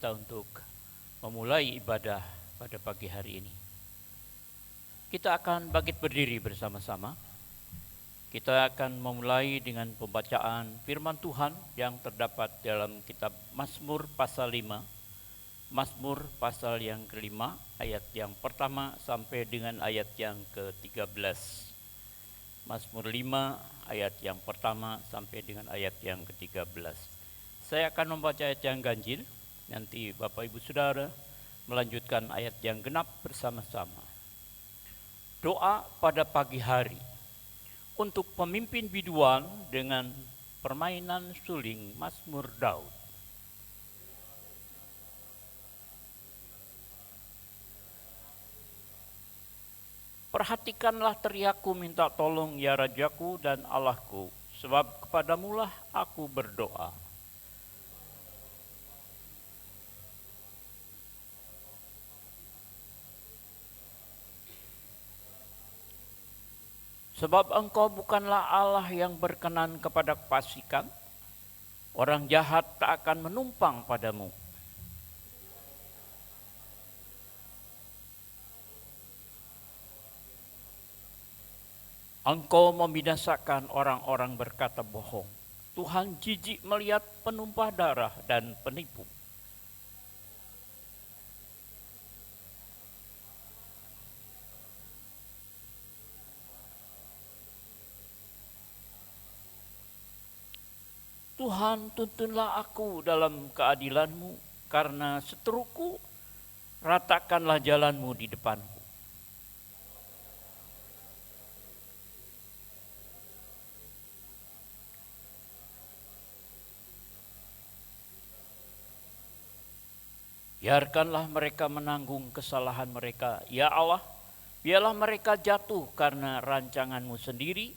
Kita untuk memulai ibadah pada pagi hari ini. Kita akan bangkit berdiri bersama-sama. Kita akan memulai dengan pembacaan firman Tuhan yang terdapat dalam kitab Mazmur pasal 5. Mazmur pasal yang kelima, ayat yang pertama sampai dengan ayat yang ke-13. Mazmur 5 ayat yang pertama sampai dengan ayat yang ke-13. Saya akan membaca ayat yang ganjil. Nanti Bapak Ibu Saudara melanjutkan ayat yang genap bersama-sama. Doa pada pagi hari untuk pemimpin biduan dengan permainan suling Mazmur Daud. Perhatikanlah teriakku minta tolong ya Rajaku dan Allahku, sebab kepadamulah aku berdoa. Sebab engkau bukanlah Allah yang berkenan kepada kefasikan, orang jahat tak akan menumpang padamu. Engkau membinasakan orang-orang berkata bohong. Tuhan jijik melihat penumpah darah dan penipu. Tuhan, tuntunlah aku dalam keadilan-Mu, karena seteruku, ratakanlah jalan-Mu di depanku. Biarkanlah mereka menanggung kesalahan mereka, ya Allah, biarlah mereka jatuh karena rancangan-Mu sendiri,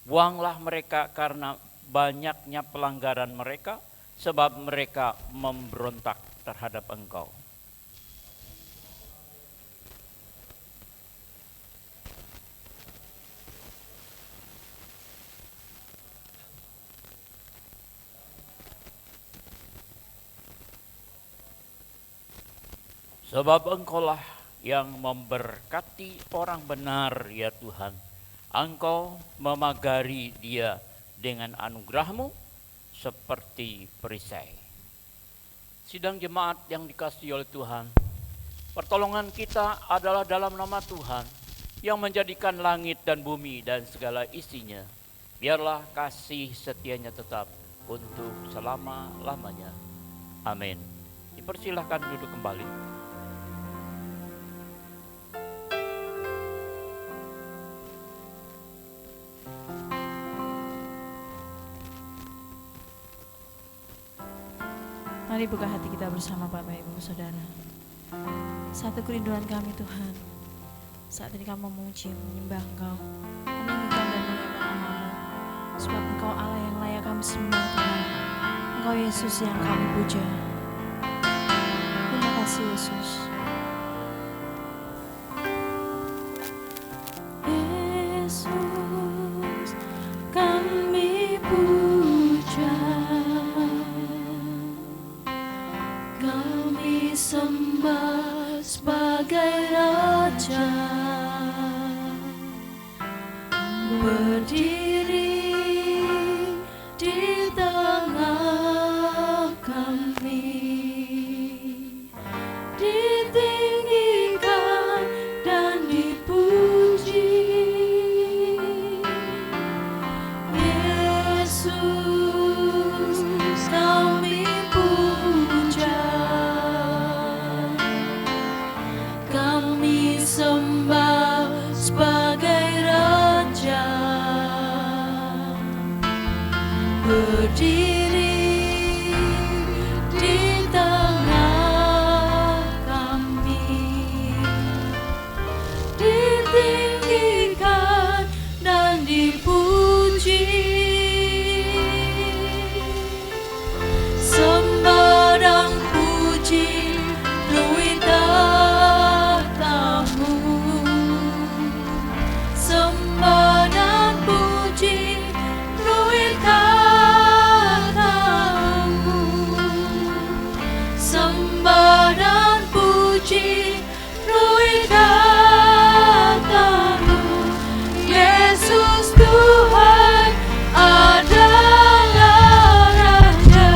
buanglah mereka karena banyaknya pelanggaran mereka, sebab mereka memberontak terhadap Engkau. Sebab Engkaulah yang memberkati orang benar, ya Tuhan. Engkau memagari dia dengan anugerah-Mu seperti perisai. Sidang jemaat yang dikasihi oleh Tuhan, pertolongan kita adalah dalam nama Tuhan yang menjadikan langit dan bumi dan segala isinya. Biarlah kasih setianya tetap untuk selama-lamanya. Amin. Dipersilahkan duduk kembali. Mari buka hati kita bersama Bapak Ibu Saudara. Satu kerinduan kami Tuhan, saat ini kami memuji, menyembah Engkau, meninggikan dan memuliakan nama-Mu, sebab Engkau Allah yang layak kami sembah Tuhan. Engkau Yesus yang kami puja. Terima kasih Yesus. Yesus kami puja, kami sembah sebagai Raja, berdiri di tengah kami, ditinggikan dan dipuji. Yesus kami puja, kami sembah sebagai Raja, puji Roh katamu, Yesus Tuhan adalah Raja.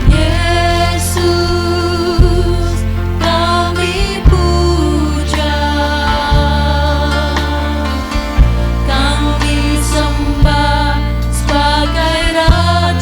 Yesus kami puja, kami sembah sebagai Raja.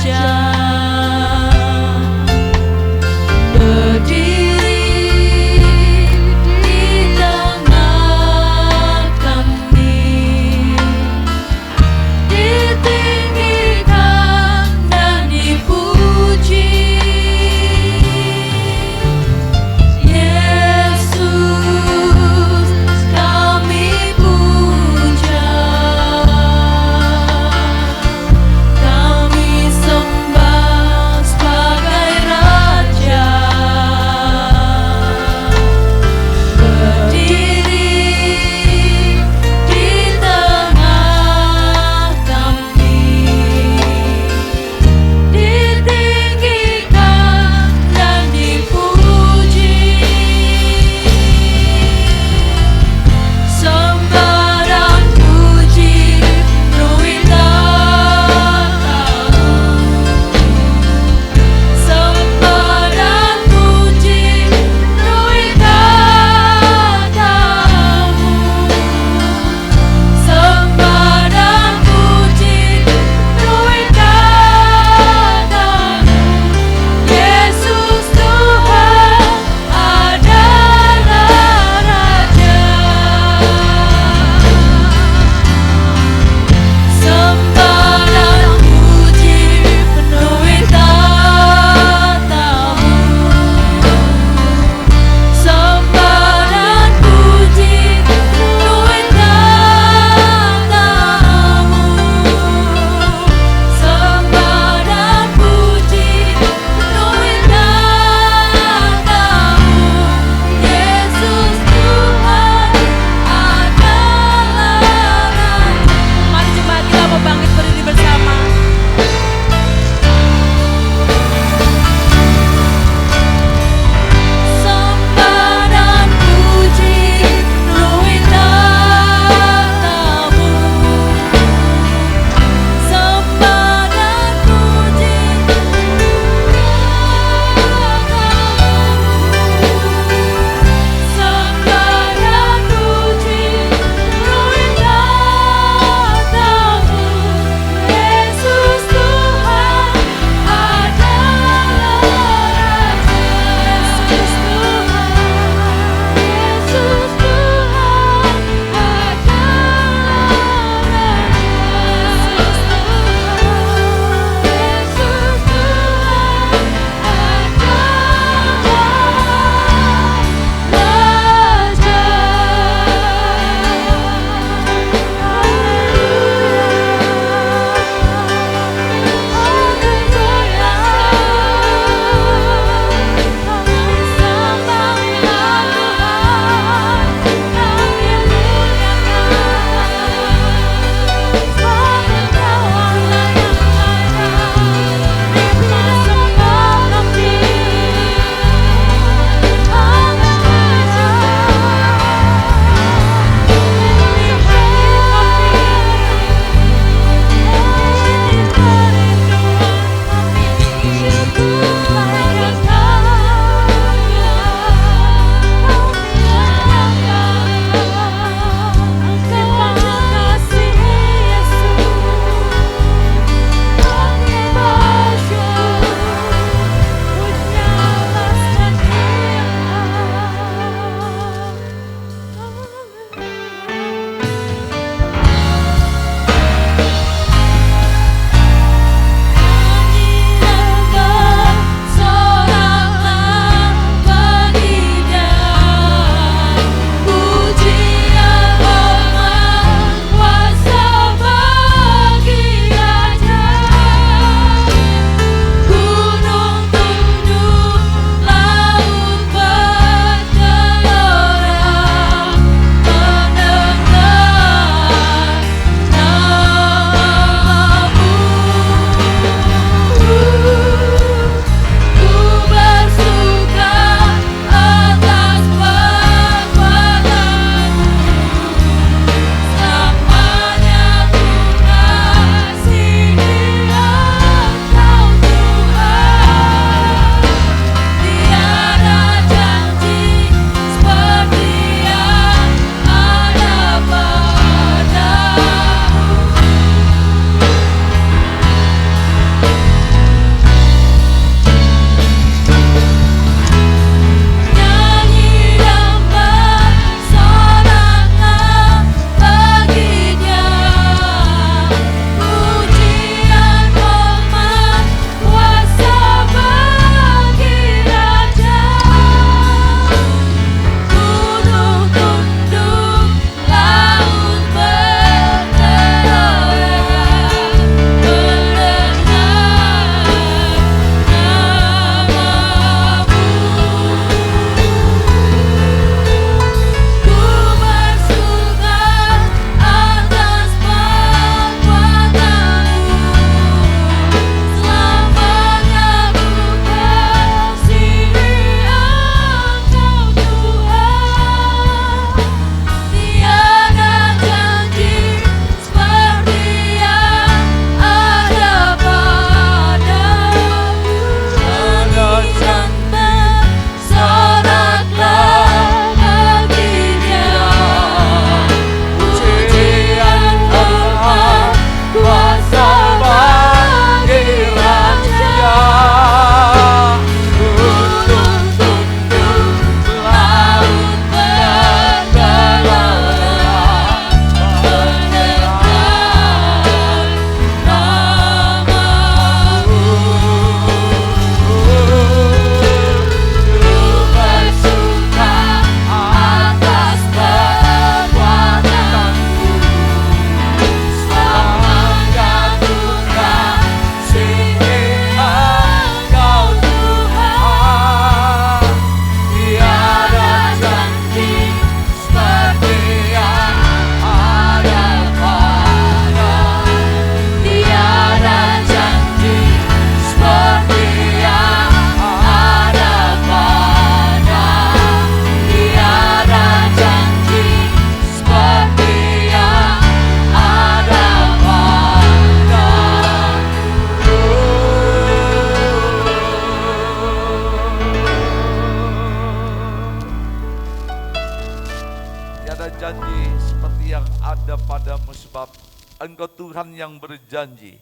Engkau Tuhan yang berjanji,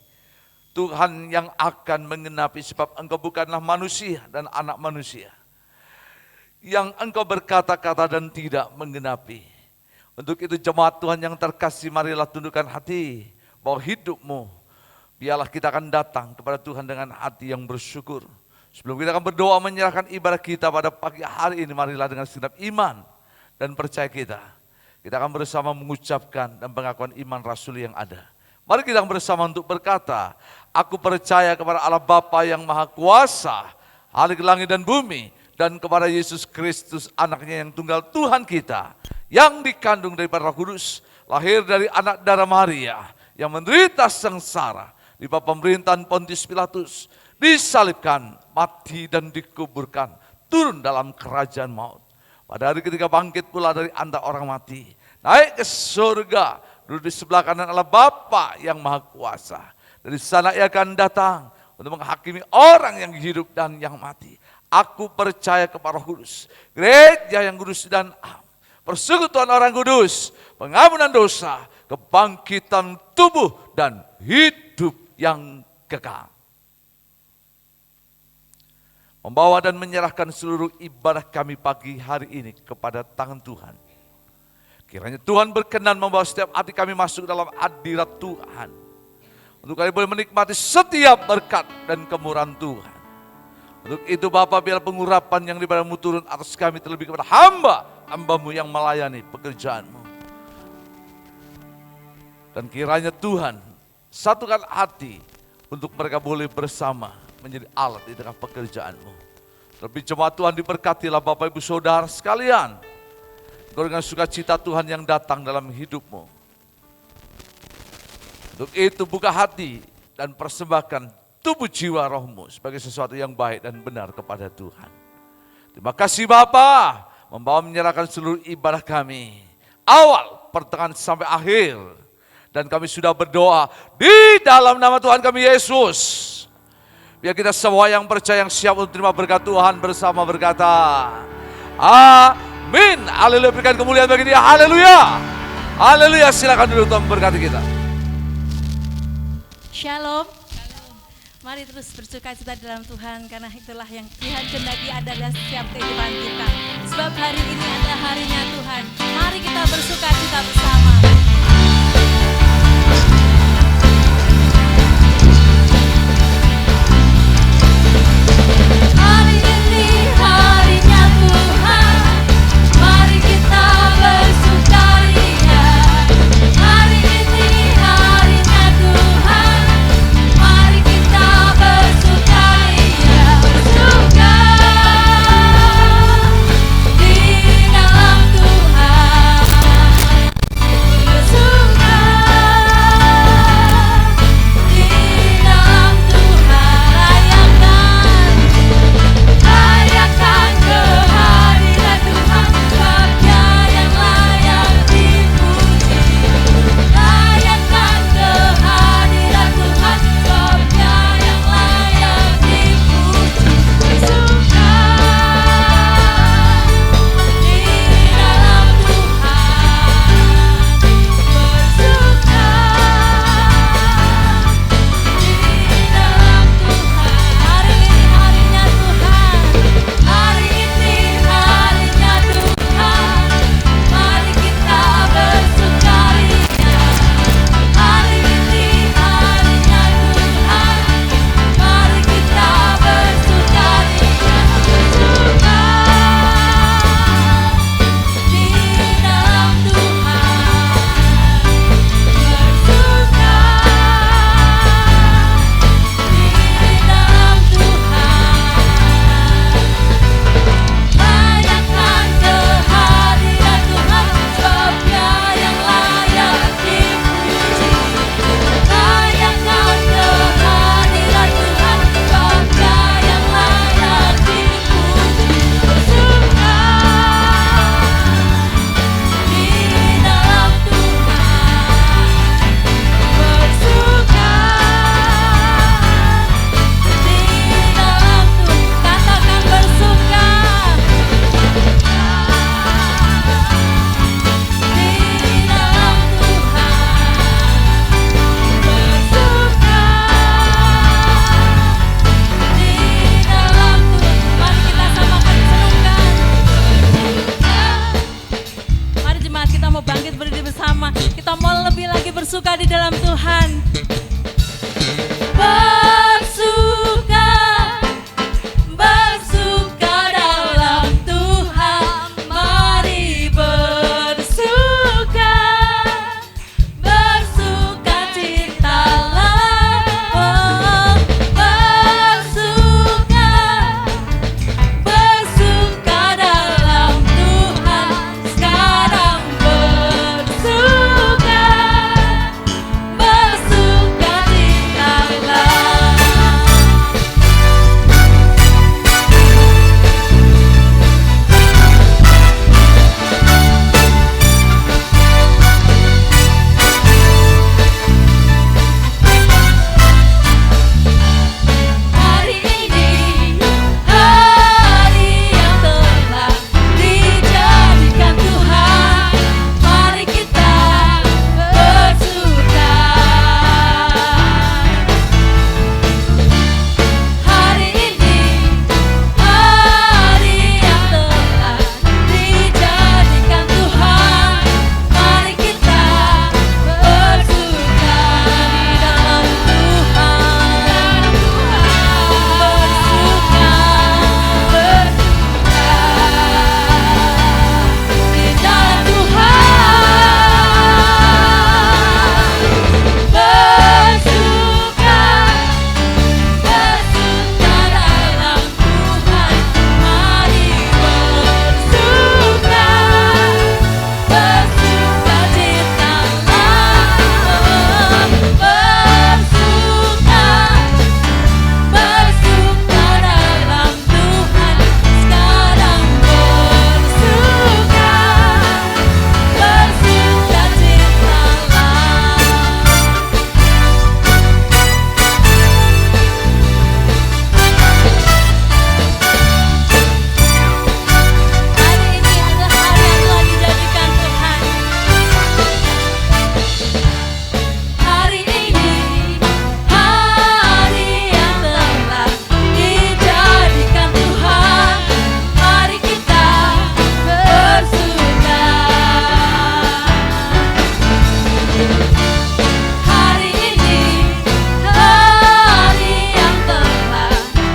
Tuhan yang akan menggenapi, sebab Engkau bukanlah manusia dan anak manusia yang Engkau berkata-kata dan tidak menggenapi. Untuk itu jemaat Tuhan yang terkasih, marilah tundukkan hati bahwa hidupmu, biarlah kita akan datang kepada Tuhan dengan hati yang bersyukur. Sebelum kita akan berdoa menyerahkan ibadah kita pada pagi hari ini, marilah dengan segenap iman dan percaya kita akan bersama mengucapkan dan pengakuan iman rasuli yang ada. Mari kita bersama untuk berkata, aku percaya kepada Allah Bapa yang Maha Kuasa, Khalik langit dan bumi, dan kepada Yesus Kristus anaknya yang tunggal Tuhan kita, yang dikandung daripada Roh Kudus, lahir dari anak darah Maria, yang menderita sengsara di bawah pemerintahan Pontius Pilatus, disalibkan, mati dan dikuburkan, turun dalam kerajaan maut. Pada hari ketiga bangkit pula dari antara orang mati, naik ke surga, duduk di sebelah kanan Allah Bapa yang Maha Kuasa. Dari sana ia akan datang untuk menghakimi orang yang hidup dan yang mati. Aku percaya kepada Roh Kudus, gereja yang kudus dan am, persekutuan orang kudus, pengampunan dosa, kebangkitan tubuh dan hidup yang kekal. Membawa dan menyerahkan seluruh ibadah kami pagi hari ini kepada tangan Tuhan. Kiranya Tuhan berkenan membawa setiap hati kami masuk dalam hadirat Tuhan, untuk kami boleh menikmati setiap berkat dan kemurahan Tuhan. Untuk itu Bapa, biar pengurapan yang daripada-Mu turun atas kami, terlebih kepada hamba-Mu yang melayani pekerjaan-Mu. Dan kiranya Tuhan satukan hati untuk mereka boleh bersama menjadi alat di tengah pekerjaan-Mu. Terlebih jemaat Tuhan diberkatilah Bapak Ibu Saudara sekalian. Engkau dengan sukacita Tuhan yang datang dalam hidupmu. Untuk itu buka hati dan persembahkan tubuh jiwa rohmu sebagai sesuatu yang baik dan benar kepada Tuhan. Terima kasih Bapa, membawa menyerahkan seluruh ibadah kami, awal, pertengahan sampai akhir. Dan kami sudah berdoa di dalam nama Tuhan kami Yesus. Biar kita semua yang percaya, yang siap untuk terima berkat Tuhan bersama berkata, amin. Haleluya, berikan kemuliaan bagi Dia. Haleluya. Haleluya, silakan duduk, Tuhan berkati kita. Shalom. Mari terus bersuka cita dalam Tuhan, karena itulah yang Tuhan kehendaki adalah setiap kehidupan kita. Sebab hari ini adalah harinya Tuhan. Mari kita bersuka cita bersama. Hari ini harinya Tuhan, mari kita bersukaria. Hari ini harinya Tuhan, mari kita bersukaria. Bersuka di dalam Tuhan. Tuhan. Bersuka, bersuka dalam Tuhan. Mari bersuka, bersuka citalah. Oh, bersuka, bersuka dalam Tuhan. Sekarang bersuka, bersuka citalah. Hari ini hari yang telah dijadikan Tuhan. Mari kita bersuka. Hari ini hari yang telah dijadikan Tuhan. Mari kita bersuka di dalam Tuhan. Bersuka, bersuka di dalam Tuhan. Bersuka, bersuka dalam Tuhan. Mari bersuka, bersuka citalah. Bersuka, bersuka dalam Tuhan. Sekarang bersuka, bersuka citalah. Hari ini adalah hari yang telah dijadikan Tuhan. Hari ini hari yang telah dijadikan Tuhan. Mari kita bersuka. Hari ini hari yang telah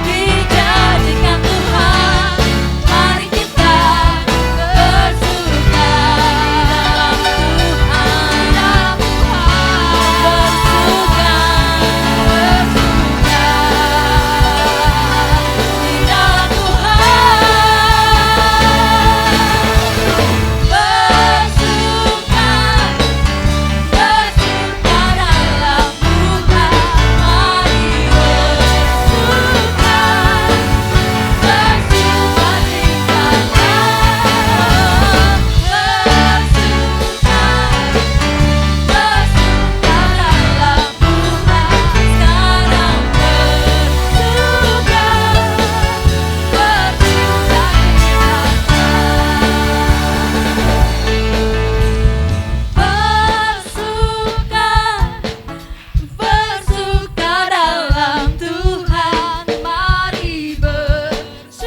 dijadikan Tuhan. Mari kita bersuka dalam Tuhan. Bersuka, bersuka di dalam Tuhan. Bersuka, bersuka dalam Tuhan. Mari bersuka, bersuka citalah. Bersuka, bersuka dalam Tuhan. Sekarang bersuka, bersuka citalah. Bersuka, bersuka dalam Tuhan. Mari bersuka,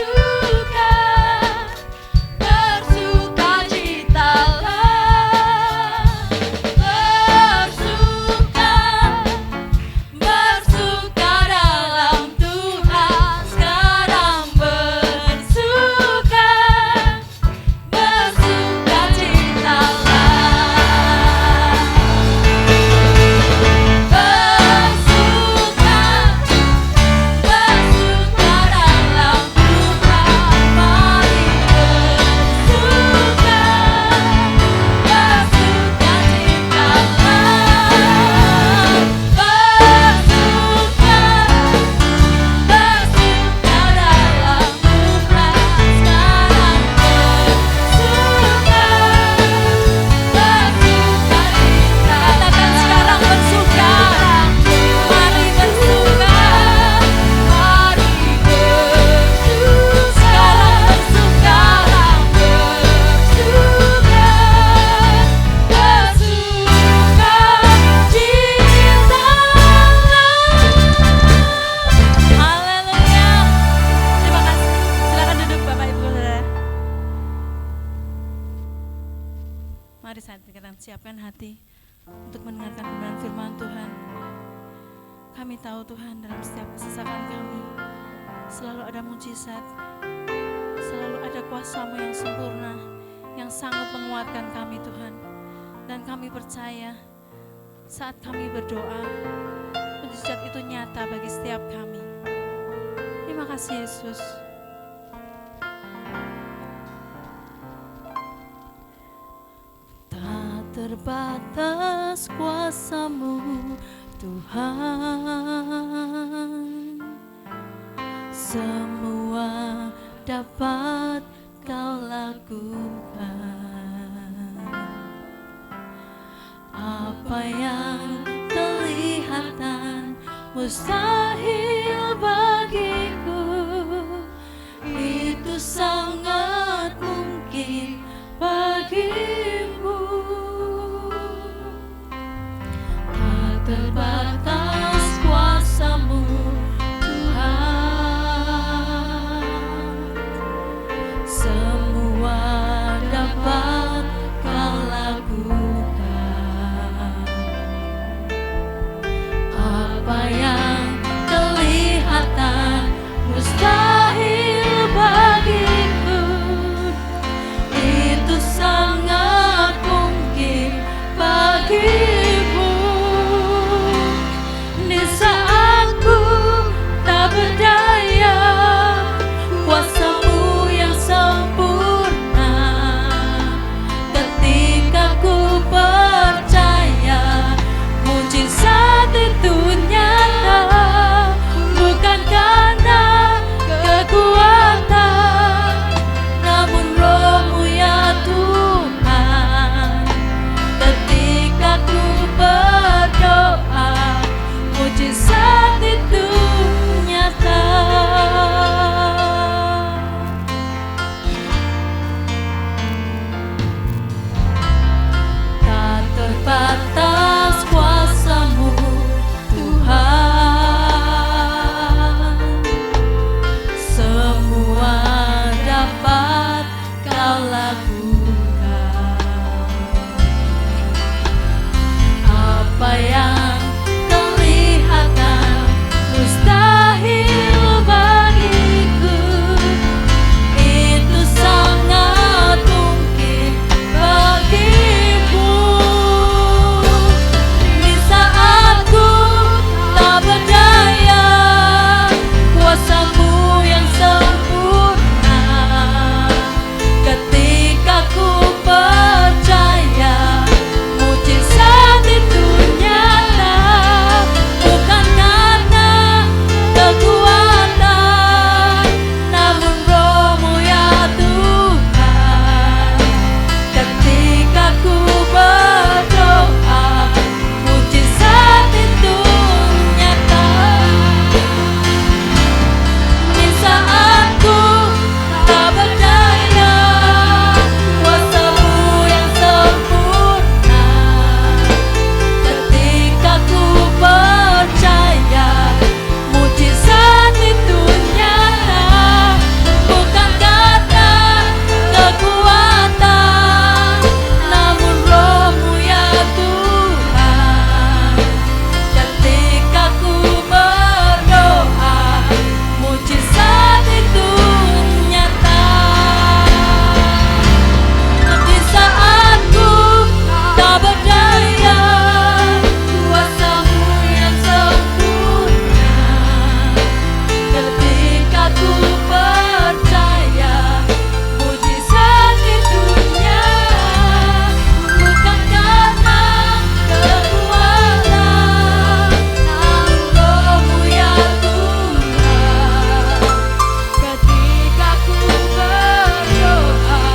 bersuka citalah. Bersuka, bersuka dalam Tuhan. Sekarang bersuka, bersuka citalah. Bersuka, bersuka dalam Tuhan. Mari bersuka, bersuka citalah. Bersuka, bersuka dalam Tuhan. Sekarang bersuka, bersuka citalah. Katakan sekarang bersuka. Mari bersuka, mari bersuka. Sekarang bersuka, bersuka, bersuka citalah. Haleluya. Terima kasih. Silakan duduk Bapak Ibu Saudara. Mari saat kita siapkan hati untuk mendengarkan kebenaran firman Tuhan. Kami tahu Tuhan, dalam setiap kesesakan kami selalu ada mujizat, selalu ada kuasa-Mu yang sempurna, yang sangat menguatkan kami Tuhan. Dan kami percaya saat kami berdoa, mujizat itu nyata bagi setiap kami. Terima kasih Yesus. Tak terbatas kuasa-Mu Tuhan, semua dapat Kau lakukan. Apa yang kelihatan mustahil bagiku, itu sangat mungkin bagimu. Tak terbatas kuasa-Mu Tuhan, semua dapat Kau lakukan. Apa yang kelihatan mustahil bagiku, itu sangat mungkin bagimu. Di saat ku tak berdaya, kuasa-Mu yang sempurna. Ketika ku percaya, mujizat itu nyata, bukan karena kekuatan, namun Roh-Mu ya Tuhan. Ketika ku berdoa, mujizat itu nyata. Tak terbatas kuasa-Mu Tuhan, semua dapat Kau lakukan. Apa yang kelihatan mustahil bagiku, itu sangat mungkin bagimu. Di saat ku tak berdaya, kuasa-Mu yang sempurna. Ketika ku percaya, mujizat itu nyata, bukan karena kekuatan, namun Roh-Mu ya Tuhan. Ketika ku berdoa, mujizat itu nyata. Di saat ku tak berdaya, kuasa-Mu yang sempurna. Ketika ku percaya, mujizat itu nyata, bukan karena kekuatan, namun Roh-Mu ya Tuhan. Ketika ku berdoa, mujizat itu nyata. Di saat ku tak berdaya, kuasa-Mu yang sempurna. Ketika ku percaya, mujizat itu nyata, bukan karena kekuatan, namun Roh-Mu ya Tuhan. Ketika ku berdoa,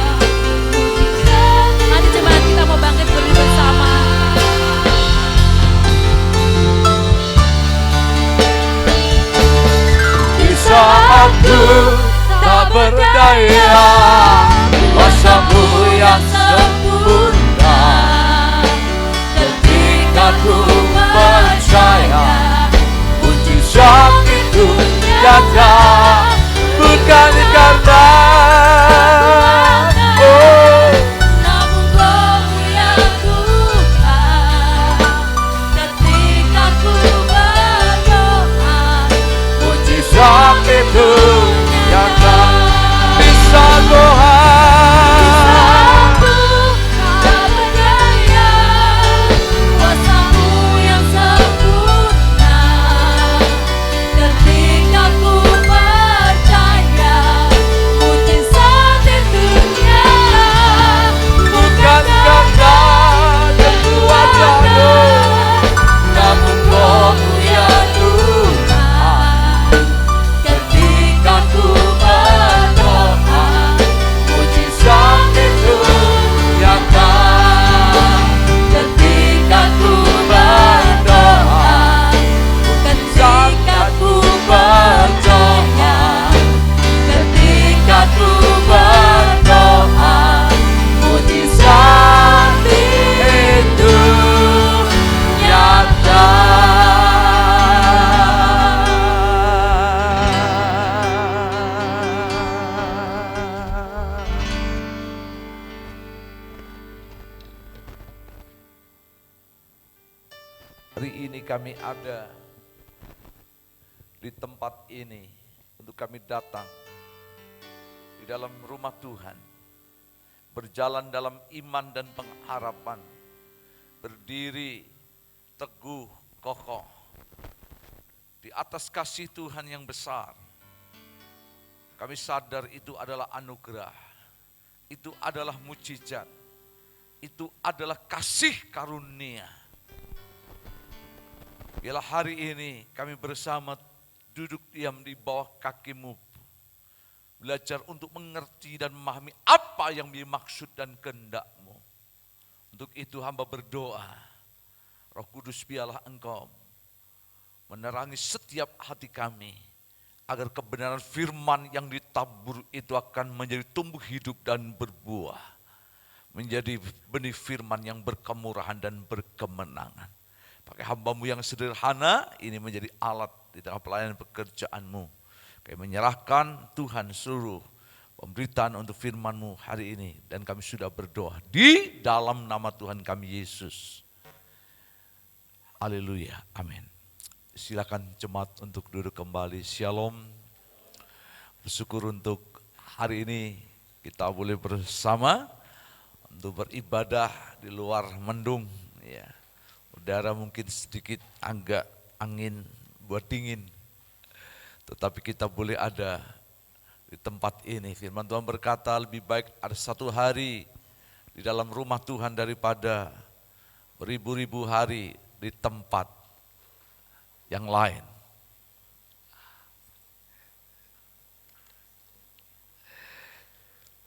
mujizat. Mari jemaat kita mau bangkit berdiri bersama. Di saat ku tak berdaya, kuasa-Mu yang sempurna. Ketika ku percaya, mujizat itu nyata, bukan karena Namun Roh-Mu ya Tuhan. itu nyata. Bisa Tuhan, Tak berdaya, kuasa-Mu yang sempurna. Ketika ku percaya, mujizat itu nyata. bukan karena kekuatanmu, namun Roh-Mu ya Tuhan. Ketika ku berdoa, Mujizat itu nyata. ketika ku berdoa, ketika ku percaya, ketika ku berdoa, mujizat Itu nyata. Hari ini kami ada di tempat ini untuk kami datang di dalam rumah Tuhan, berjalan dalam iman dan pengharapan, berdiri teguh kokoh di atas kasih Tuhan yang besar. Kami sadar itu adalah anugerah, itu adalah mujizat, itu adalah kasih karunia. Biarlah hari ini kami bersama duduk diam di bawah kaki-Mu, belajar untuk mengerti dan memahami apa yang dimaksud dan kehendak-Mu. Untuk itu hamba berdoa, Roh Kudus biarlah Engkau menerangi setiap hati kami, agar kebenaran firman yang ditabur itu akan menjadi tumbuh hidup dan berbuah, menjadi benih firman yang berkemurahan dan berkemenangan. Pakai hamba-Mu yang sederhana ini menjadi alat di dalam pelayanan pekerjaan-Mu. Kami menyerahkan Tuhan seluruh pemberitaan untuk firman-Mu hari ini. Dan kami sudah berdoa di dalam nama Tuhan kami Yesus. Haleluya, amin. Silakan jemaat untuk duduk kembali. Shalom. Bersyukur untuk hari ini kita boleh bersama untuk beribadah di luar mendung. Ya. Udara mungkin sedikit agak angin buat dingin, tetapi kita boleh ada di tempat ini. Firman Tuhan berkata, lebih baik ada satu hari di dalam rumah Tuhan daripada beribu-ribu hari di tempat yang lain.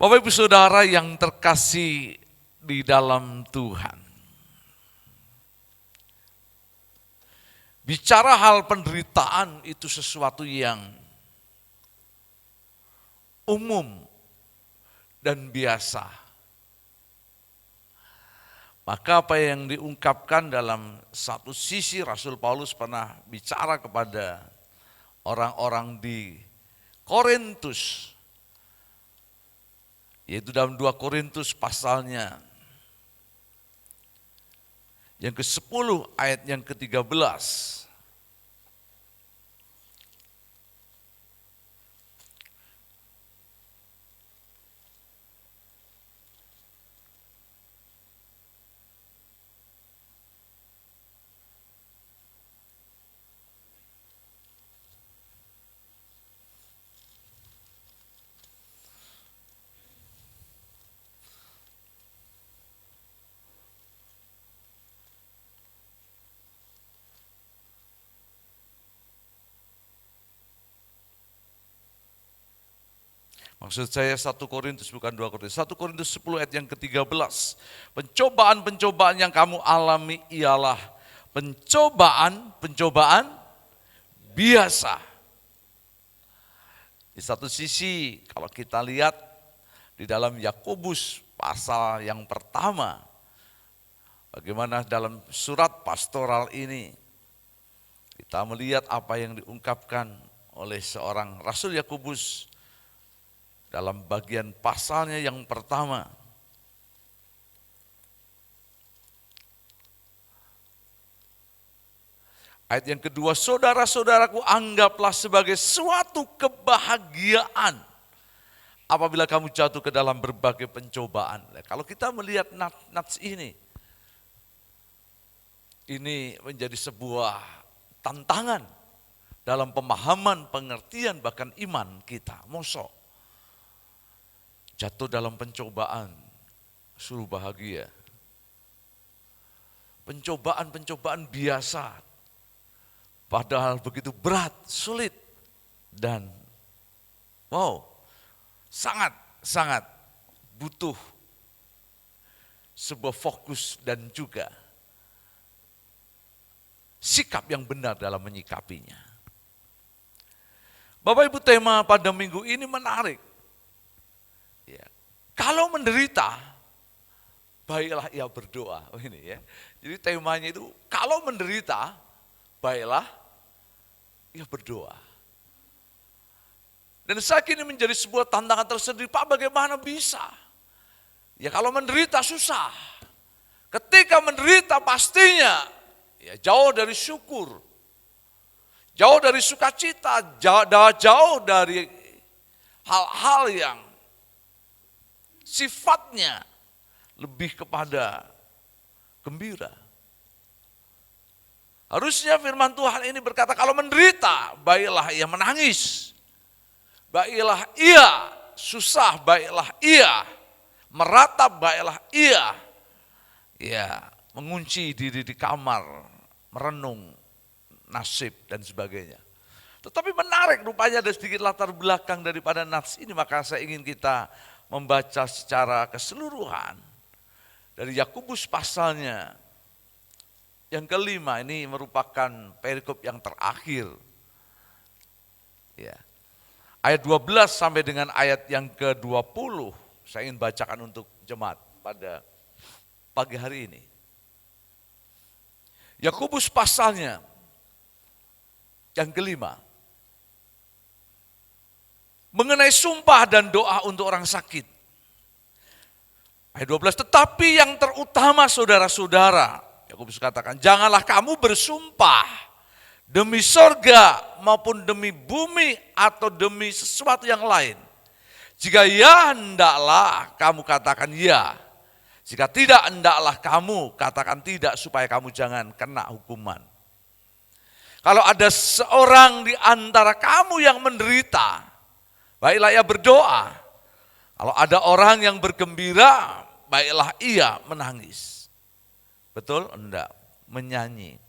Bapak Ibu Saudara yang terkasih di dalam Tuhan, bicara hal penderitaan itu sesuatu yang umum dan biasa. Maka apa yang diungkapkan dalam satu sisi Rasul Paulus pernah bicara kepada orang-orang di Korintus, yaitu dalam 2 Korintus pasalnya yang ke-10 ayat yang ke-13. Maksud saya 1 Korintus bukan 2 Korintus. 1 Korintus 10 ayat yang ke-13. Pencobaan-pencobaan yang kamu alami ialah pencobaan biasa. Di satu sisi kalau kita lihat di dalam Yakobus pasal yang pertama, bagaimana dalam surat pastoral ini kita melihat apa yang diungkapkan oleh seorang Rasul Yakobus dalam bagian pasalnya yang pertama. Ayat yang kedua, saudara-saudaraku, anggaplah sebagai suatu kebahagiaan apabila kamu jatuh ke dalam berbagai pencobaan. Kalau kita melihat nats ini menjadi sebuah tantangan dalam pemahaman, pengertian, bahkan iman kita. Mosok jatuh dalam pencobaan, suruh bahagia. Pencobaan-pencobaan biasa, padahal begitu berat, sulit, dan sangat butuh sebuah fokus dan juga sikap yang benar dalam menyikapinya. Bapak Ibu, tema pada minggu ini menarik. Ya, kalau menderita, baiklah ia berdoa. Ini ya. Jadi temanya itu, kalau menderita, baiklah ia berdoa. Dan saya kini menjadi sebuah tantangan tersendiri, Pak, bagaimana bisa? Ya kalau menderita susah. Ketika menderita pastinya ya jauh dari syukur, jauh dari sukacita, jauh dari hal-hal yang sifatnya lebih kepada gembira. Harusnya firman Tuhan ini berkata, kalau menderita, baiklah ia menangis. Baiklah ia susah, baiklah ia meratap, baiklah ia ya mengunci diri di kamar, merenung nasib dan sebagainya. Tetapi menarik, rupanya ada sedikit latar belakang daripada nats ini, maka saya ingin kita membaca secara keseluruhan dari Yakobus pasalnya yang kelima. Ini merupakan perikop yang terakhir. Ya. Ayat 12 sampai dengan ayat yang ke-20 saya ingin bacakan untuk jemaat pada pagi hari ini. Yakobus pasalnya yang kelima. Mengenai sumpah dan doa untuk orang sakit. Ayat 12, tetapi yang terutama saudara-saudara, Yakobus katakan, janganlah kamu bersumpah demi sorga maupun demi bumi atau demi sesuatu yang lain. Jika ya, hendaklah kamu katakan ya. Jika tidak, hendaklah kamu katakan tidak, supaya kamu jangan kena hukuman. Kalau ada seorang di antara kamu yang menderita, baiklah ia berdoa. Kalau ada orang yang bergembira, baiklah ia menangis. Betul? Enggak, menyanyi.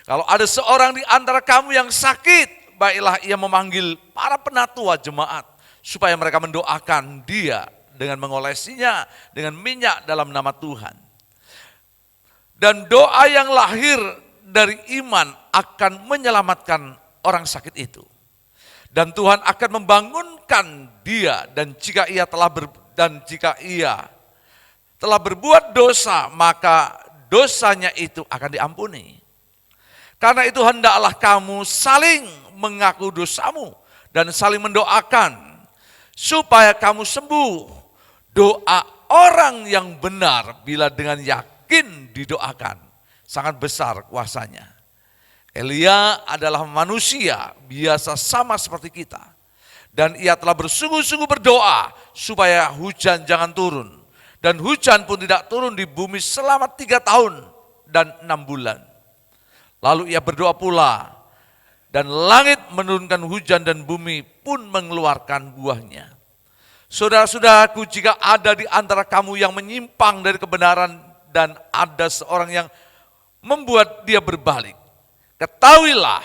Kalau ada seorang di antara kamu yang sakit, baiklah ia memanggil para penatua jemaat, supaya mereka mendoakan dia dengan mengolesinya dengan minyak dalam nama Tuhan. Dan doa yang lahir dari iman akan menyelamatkan orang sakit itu. Dan Tuhan akan membangunkan dia, dan jika ia telah berbuat dosa, maka dosanya itu akan diampuni. Karena itu hendaklah kamu saling mengaku dosamu dan saling mendoakan supaya kamu sembuh. Doa orang yang benar bila dengan yakin didoakan sangat besar kuasanya. Elia adalah manusia biasa sama seperti kita. Dan ia telah bersungguh-sungguh berdoa supaya hujan jangan turun. Dan hujan pun tidak turun di bumi selama 3 tahun dan 6 bulan. Lalu ia berdoa pula, dan langit menurunkan hujan dan bumi pun mengeluarkan buahnya. Saudara-saudaraku, jika ada di antara kamu yang menyimpang dari kebenaran dan ada seorang yang membuat dia berbalik, ketahuilah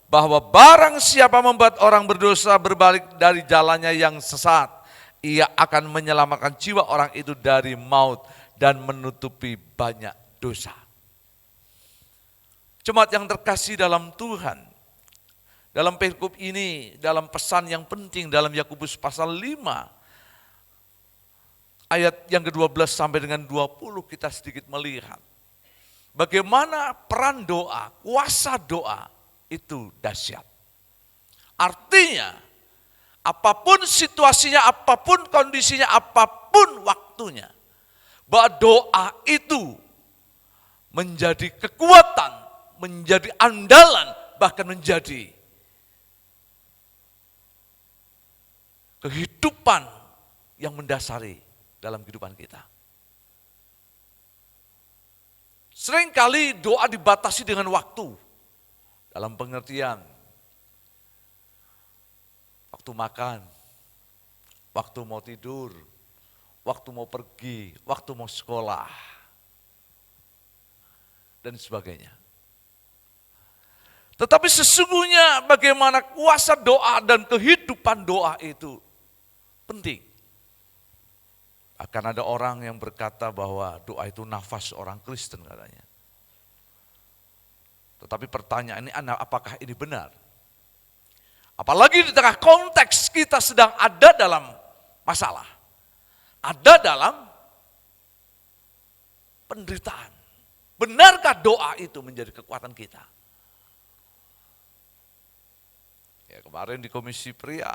bahwa barang siapa membuat orang berdosa berbalik dari jalannya yang sesat, ia akan menyelamatkan jiwa orang itu dari maut dan menutupi banyak dosa. Jemaat yang terkasih dalam Tuhan, dalam perikop ini, dalam pesan yang penting dalam Yakobus pasal 5, ayat yang ke-12 sampai dengan 20 kita sedikit melihat bagaimana peran doa, kuasa doa itu dahsyat. Artinya, apapun situasinya, apapun kondisinya, apapun waktunya, bahwa doa itu menjadi kekuatan, menjadi andalan, bahkan menjadi kehidupan yang mendasari dalam kehidupan kita. Seringkali doa dibatasi dengan waktu, dalam pengertian waktu makan, waktu mau tidur, waktu mau pergi, waktu mau sekolah, dan sebagainya. Tetapi sesungguhnya bagaimana kuasa doa dan kehidupan doa itu penting. Akan ada orang yang berkata bahwa doa itu nafas orang Kristen katanya. Tetapi pertanyaan ini, apakah ini benar? Apalagi di tengah konteks kita sedang ada dalam masalah. Ada dalam penderitaan. Benarkah doa itu menjadi kekuatan kita? Ya, kemarin di Komisi Pria,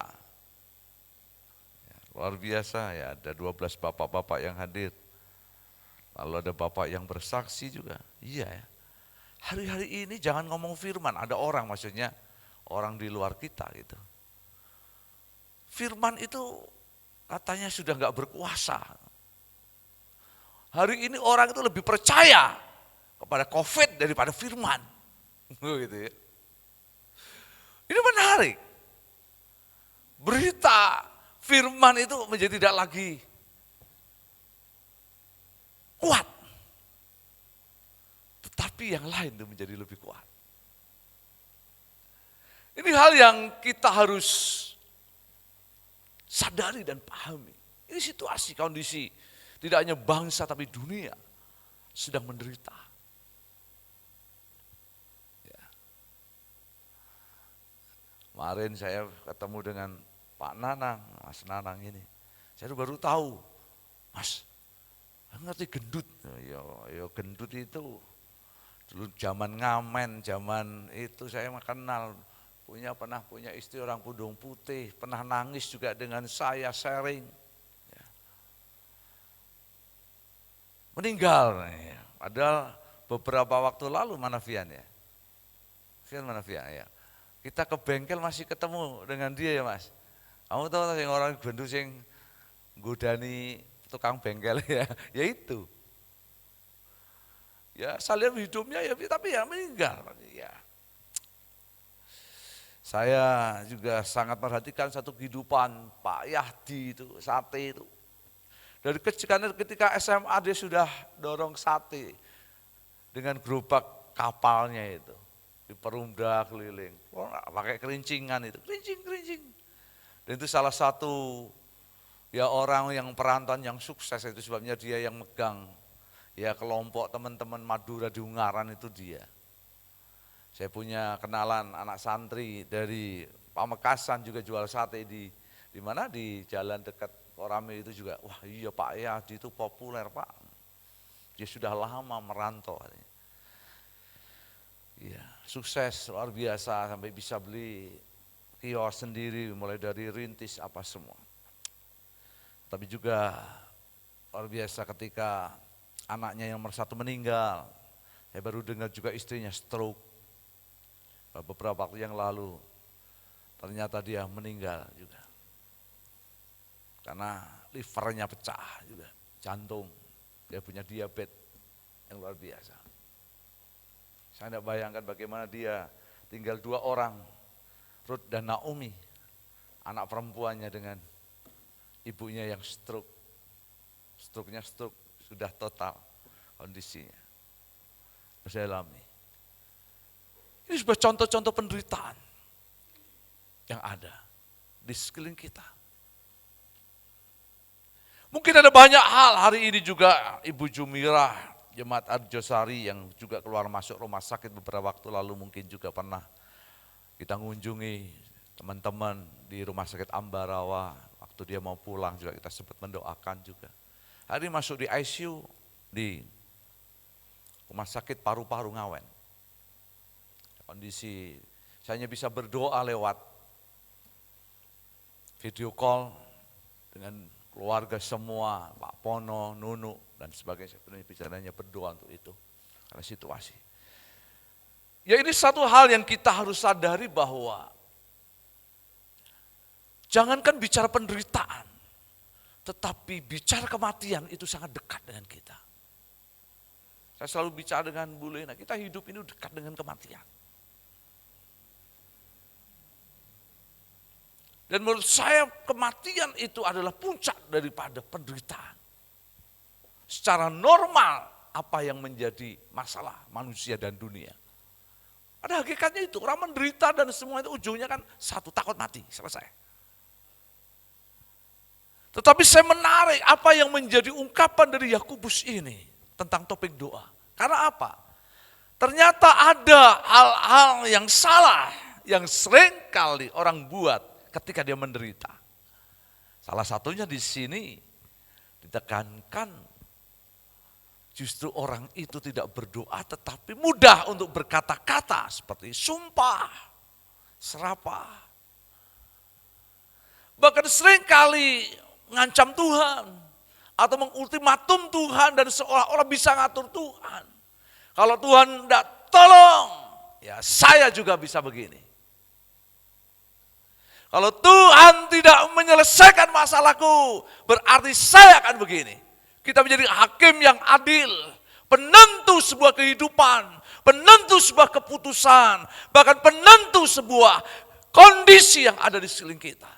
luar biasa ya, ada 12 bapak-bapak yang hadir. Lalu ada bapak yang bersaksi juga. Iya ya, hari-hari ini jangan ngomong firman, ada orang maksudnya, orang di luar kita gitu. Firman itu katanya sudah enggak berkuasa. Hari ini orang itu lebih percaya kepada COVID daripada firman. Gitu ya. Ini menarik. Berita firman itu menjadi tidak lagi kuat. Tetapi yang lain itu menjadi lebih kuat. Ini hal yang kita harus sadari dan pahami. Ini situasi, kondisi, tidak hanya bangsa tapi dunia sedang menderita. Ya. Kemarin saya ketemu dengan Pak Nanang, Mas Nanang ini. Saya baru tahu, Mas, ngerti gendut? Ya gendut itu dulu zaman ngamen, zaman itu saya kenal. Pernah punya istri orang Pudung Putih, pernah nangis juga dengan saya sharing. Ya. Meninggal, ya. Padahal beberapa waktu lalu mana Fian ya? Fian mana Fian ya? Kita ke bengkel masih ketemu dengan dia ya Mas. Kamu tahu yang orang gendut yang godani tukang bengkel ya, ya itu. Ya saya lihat hidupnya ya, tapi ya meninggal. Ya. Saya juga sangat perhatikan satu kehidupan Pak Yahdi itu, sate itu. Dari kecil ketika SMA dia sudah dorong sate dengan gerobak kapalnya itu. Di Perumda keliling, pakai kerincingan itu, kerincing. Dan itu salah satu ya orang yang perantauan yang sukses, itu sebabnya dia yang megang ya kelompok teman-teman Madura di Ungaran itu dia. Saya punya kenalan anak santri dari Pamekasan juga jual sate di mana di jalan dekat Korame itu juga. Wah iya Pak Yadi itu populer Pak. Dia sudah lama merantau. Iya, sukses luar biasa sampai bisa beli kios sendiri mulai dari rintis apa semua. Tapi juga luar biasa ketika anaknya yang nomor 1 meninggal. Saya baru dengar juga istrinya stroke. Beberapa waktu yang lalu ternyata dia meninggal juga. Karena livernya pecah juga, jantung. Dia punya diabetes yang luar biasa. Saya tidak bayangkan bagaimana dia tinggal 2 orang, Ruth dan Naomi, anak perempuannya dengan ibunya yang stroke. Stroke sudah total kondisinya. Saya alami. Ini sebuah contoh-contoh penderitaan yang ada di sekeliling kita. Mungkin ada banyak hal hari ini juga Ibu Jumirah, Jemaat Arjosari yang juga keluar masuk rumah sakit beberapa waktu lalu mungkin juga pernah kita mengunjungi teman-teman di rumah sakit Ambarawa. Waktu dia mau pulang juga kita sempat mendoakan juga. Hari ini masuk di ICU di rumah sakit paru-paru Ngawen. Kondisi saya hanya bisa berdoa lewat video call dengan keluarga semua, Pak Pono, Nunu, dan sebagainya. Sebenarnya bicaranya berdoa untuk itu, karena situasi. Ya ini satu hal yang kita harus sadari bahwa jangankan bicara penderitaan, tetapi bicara kematian itu sangat dekat dengan kita. Saya selalu bicara dengan Bu Lena, kita hidup ini dekat dengan kematian. Dan menurut saya kematian itu adalah puncak daripada penderitaan. Secara normal apa yang menjadi masalah manusia dan dunia. Pada hakikatnya itu, orang menderita dan semua itu ujungnya kan satu, takut mati, selesai. Tetapi saya menarik apa yang menjadi ungkapan dari Yakobus ini tentang topik doa. Karena apa? Ternyata ada hal-hal yang salah yang seringkali orang buat ketika dia menderita. Salah satunya di sini ditekankan justru orang itu tidak berdoa tetapi mudah untuk berkata-kata seperti sumpah, serapah. Bahkan seringkali mengancam Tuhan atau mengultimatum Tuhan dan seolah-olah bisa ngatur Tuhan. Kalau Tuhan tidak tolong, ya saya juga bisa begini. Kalau Tuhan tidak menyelesaikan masalahku, berarti saya akan begini. Kita menjadi hakim yang adil, penentu sebuah kehidupan, penentu sebuah keputusan, bahkan penentu sebuah kondisi yang ada di sekeliling kita.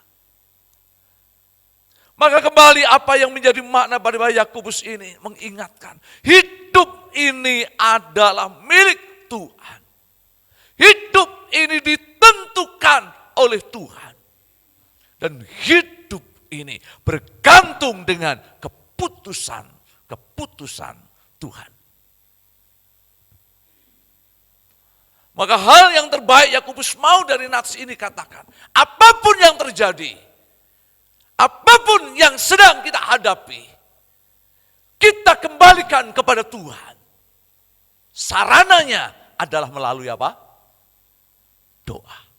Maka kembali apa yang menjadi makna pada Yakobus ini mengingatkan, hidup ini adalah milik Tuhan. Hidup ini ditentukan oleh Tuhan. Dan hidup ini bergantung dengan keputusan Tuhan. Maka hal yang terbaik Yakobus mau dari nats ini katakan, apapun yang terjadi, apapun yang sedang kita hadapi, kita kembalikan kepada Tuhan. Sarananya adalah melalui apa? Doa.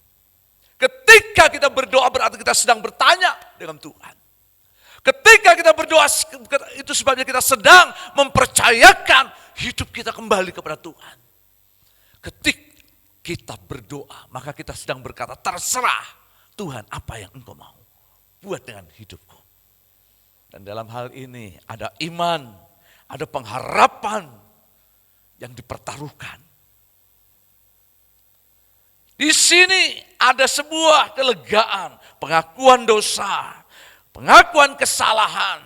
Ketika kita berdoa berarti kita sedang bertanya dengan Tuhan. Ketika kita berdoa, itu sebabnya kita sedang mempercayakan hidup kita kembali kepada Tuhan. Ketika kita berdoa, maka kita sedang berkata, terserah Tuhan apa yang Engkau mau. Buat dengan hidupku. Dan dalam hal ini ada iman, ada pengharapan yang dipertaruhkan. Di sini ada sebuah kelegaan, pengakuan dosa, pengakuan kesalahan,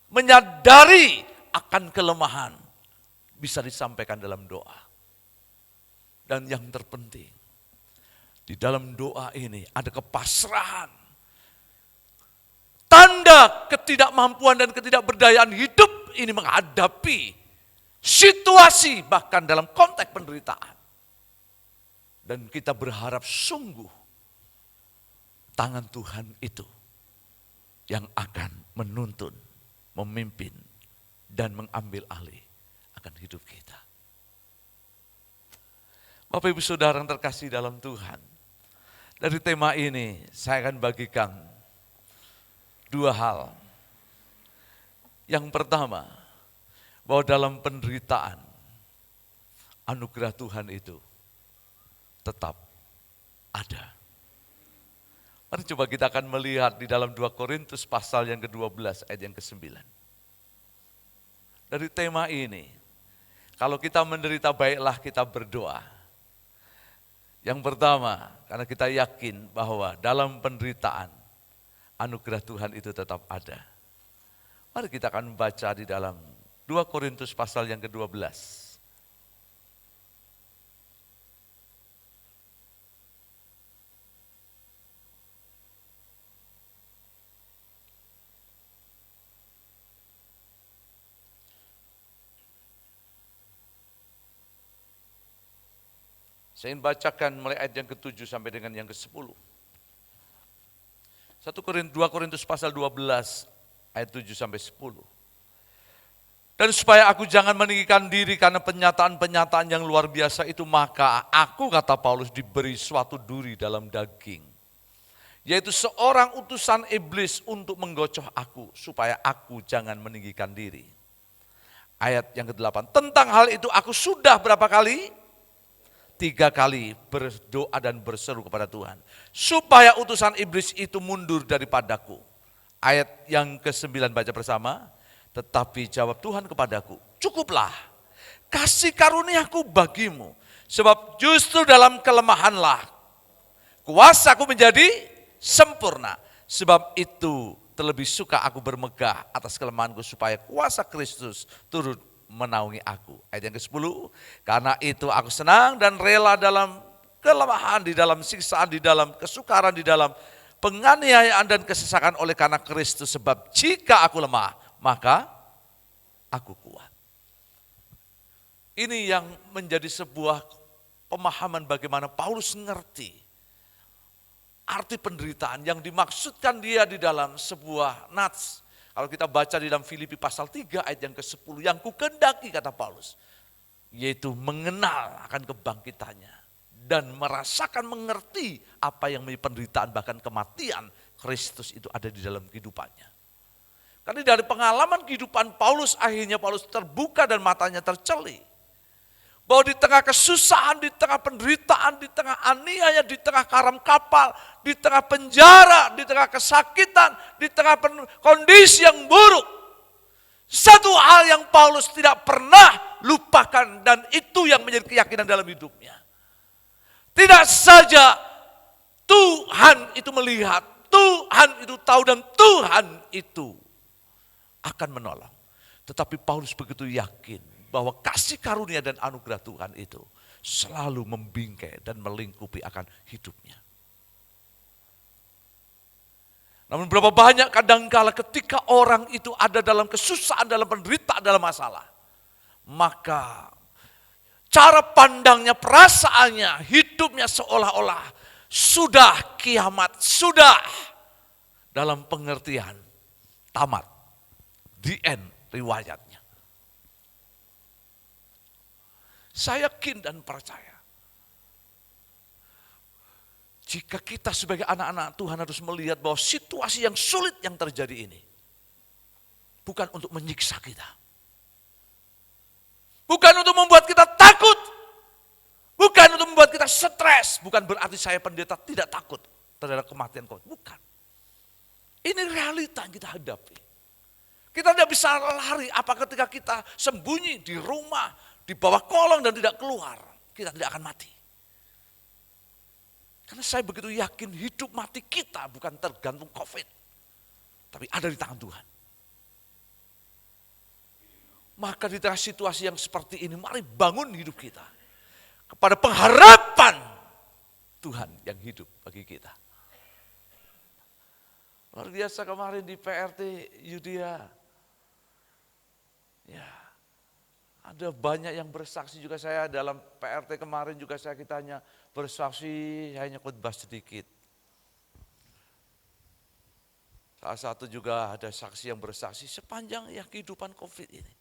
menyadari akan kelemahan, bisa disampaikan dalam doa. Dan yang terpenting, di dalam doa ini ada kepasrahan, tanda ketidakmampuan dan ketidakberdayaan hidup ini menghadapi situasi bahkan dalam konteks penderitaan. Dan kita berharap sungguh tangan Tuhan itu yang akan menuntun, memimpin, dan mengambil alih akan hidup kita. Bapak Ibu Saudara yang terkasih dalam Tuhan, dari tema ini saya akan bagikan dua hal. Yang pertama, bahwa dalam penderitaan, anugerah Tuhan itu tetap ada. Mari coba kita akan melihat di dalam 2 Korintus pasal yang ke-12 ayat yang ke-9. Dari tema ini, kalau kita menderita baiklah kita berdoa. Yang pertama, karena kita yakin bahwa dalam penderitaan, anugerah Tuhan itu tetap ada. Mari kita akan baca di dalam 2 Korintus pasal yang ke-12. Saya ingin bacakan mulai ayat yang ke-7 sampai dengan yang ke-10. 2 Korintus pasal 12 ayat 7 sampai 10. Dan supaya aku jangan meninggikan diri karena penyataan-penyataan yang luar biasa itu, maka aku, kata Paulus, diberi suatu duri dalam daging. Yaitu seorang utusan iblis untuk menggocoh aku, supaya aku jangan meninggikan diri. Ayat yang ke-8, tentang hal itu aku sudah berapa kali? 3 kali berdoa dan berseru kepada Tuhan. Supaya utusan iblis itu mundur daripadaku. Ayat yang ke-9 baca bersama. Tetapi jawab Tuhan kepadaku, cukuplah, kasih karuniaku bagimu. Sebab justru dalam kelemahanlah kuasaku menjadi sempurna. Sebab itu terlebih suka aku bermegah atas kelemahanku supaya kuasa Kristus turut menaungi aku. Ayat yang ke-10, karena itu aku senang dan rela dalam kelemahan, di dalam siksaan, di dalam kesukaran, di dalam penganiayaan dan kesesakan oleh karena Kristus. Sebab jika aku lemah, maka aku kuat. Ini yang menjadi sebuah pemahaman bagaimana Paulus ngerti arti penderitaan yang dimaksudkan dia di dalam sebuah nats. Kalau kita baca di dalam Filipi pasal 3 ayat yang ke-10, yang kukendaki kata Paulus, yaitu mengenal akan kebangkitannya dan merasakan mengerti apa yang menjadi penderitaan bahkan kematian Kristus itu ada di dalam kehidupannya. Karena dari pengalaman kehidupan Paulus, akhirnya Paulus terbuka dan matanya terceli. Bahwa di tengah kesusahan, di tengah penderitaan, di tengah aniaya, di tengah karam kapal, di tengah penjara, di tengah kesakitan, di tengah kondisi yang buruk. Satu hal yang Paulus tidak pernah lupakan dan itu yang menjadi keyakinan dalam hidupnya. Tidak saja Tuhan itu melihat, Tuhan itu tahu dan Tuhan itu akan menolong. Tetapi Paulus begitu yakin bahwa kasih karunia dan anugerah Tuhan itu selalu membingkai dan melingkupi akan hidupnya. Namun berapa banyak kadangkala ketika orang itu ada dalam kesusahan, dalam penderitaan, dalam masalah, maka cara pandangnya, perasaannya, hidupnya seolah-olah sudah kiamat, sudah dalam pengertian tamat. The end riwayatnya. Saya yakin dan percaya. Jika kita sebagai anak-anak Tuhan harus melihat bahwa situasi yang sulit yang terjadi ini bukan untuk menyiksa kita. Bukan untuk membuat kita takut. Bukan untuk membuat kita stres. Bukan berarti saya pendeta tidak takut terhadap kematian COVID. Bukan. Ini realita yang kita hadapi. Kita tidak bisa lari apa ketika kita sembunyi di rumah, di bawah kolong dan tidak keluar. Kita tidak akan mati. Karena saya begitu yakin hidup mati kita bukan tergantung COVID. Tapi ada di tangan Tuhan. Maka di tengah situasi yang seperti ini, mari bangun hidup kita. Kepada pengharapan Tuhan yang hidup bagi kita. Luar biasa kemarin di PRT Yudea. Ya, ada banyak yang bersaksi juga. Saya dalam PRT kemarin juga kita hanya bersaksi, hanya khotbah sedikit. Salah satu juga ada saksi yang bersaksi sepanjang ya kehidupan COVID ini.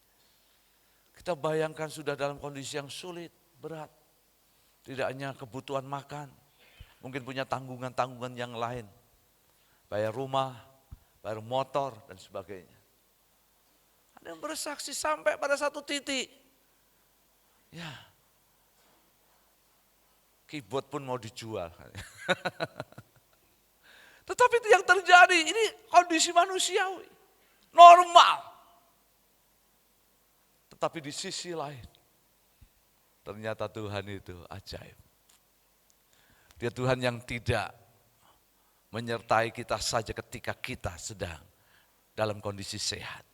Kita bayangkan sudah dalam kondisi yang sulit, berat. Tidak hanya kebutuhan makan, mungkin punya tanggungan-tanggungan yang lain. Bayar rumah, bayar motor dan sebagainya. Ada yang bersaksi sampai pada satu titik. Ya. Keyboard pun mau dijual. Tetapi itu yang terjadi, ini kondisi manusiawi. Normal. Tetapi di sisi lain, ternyata Tuhan itu ajaib. Dia Tuhan yang tidak menyertai kita saja ketika kita sedang dalam kondisi sehat.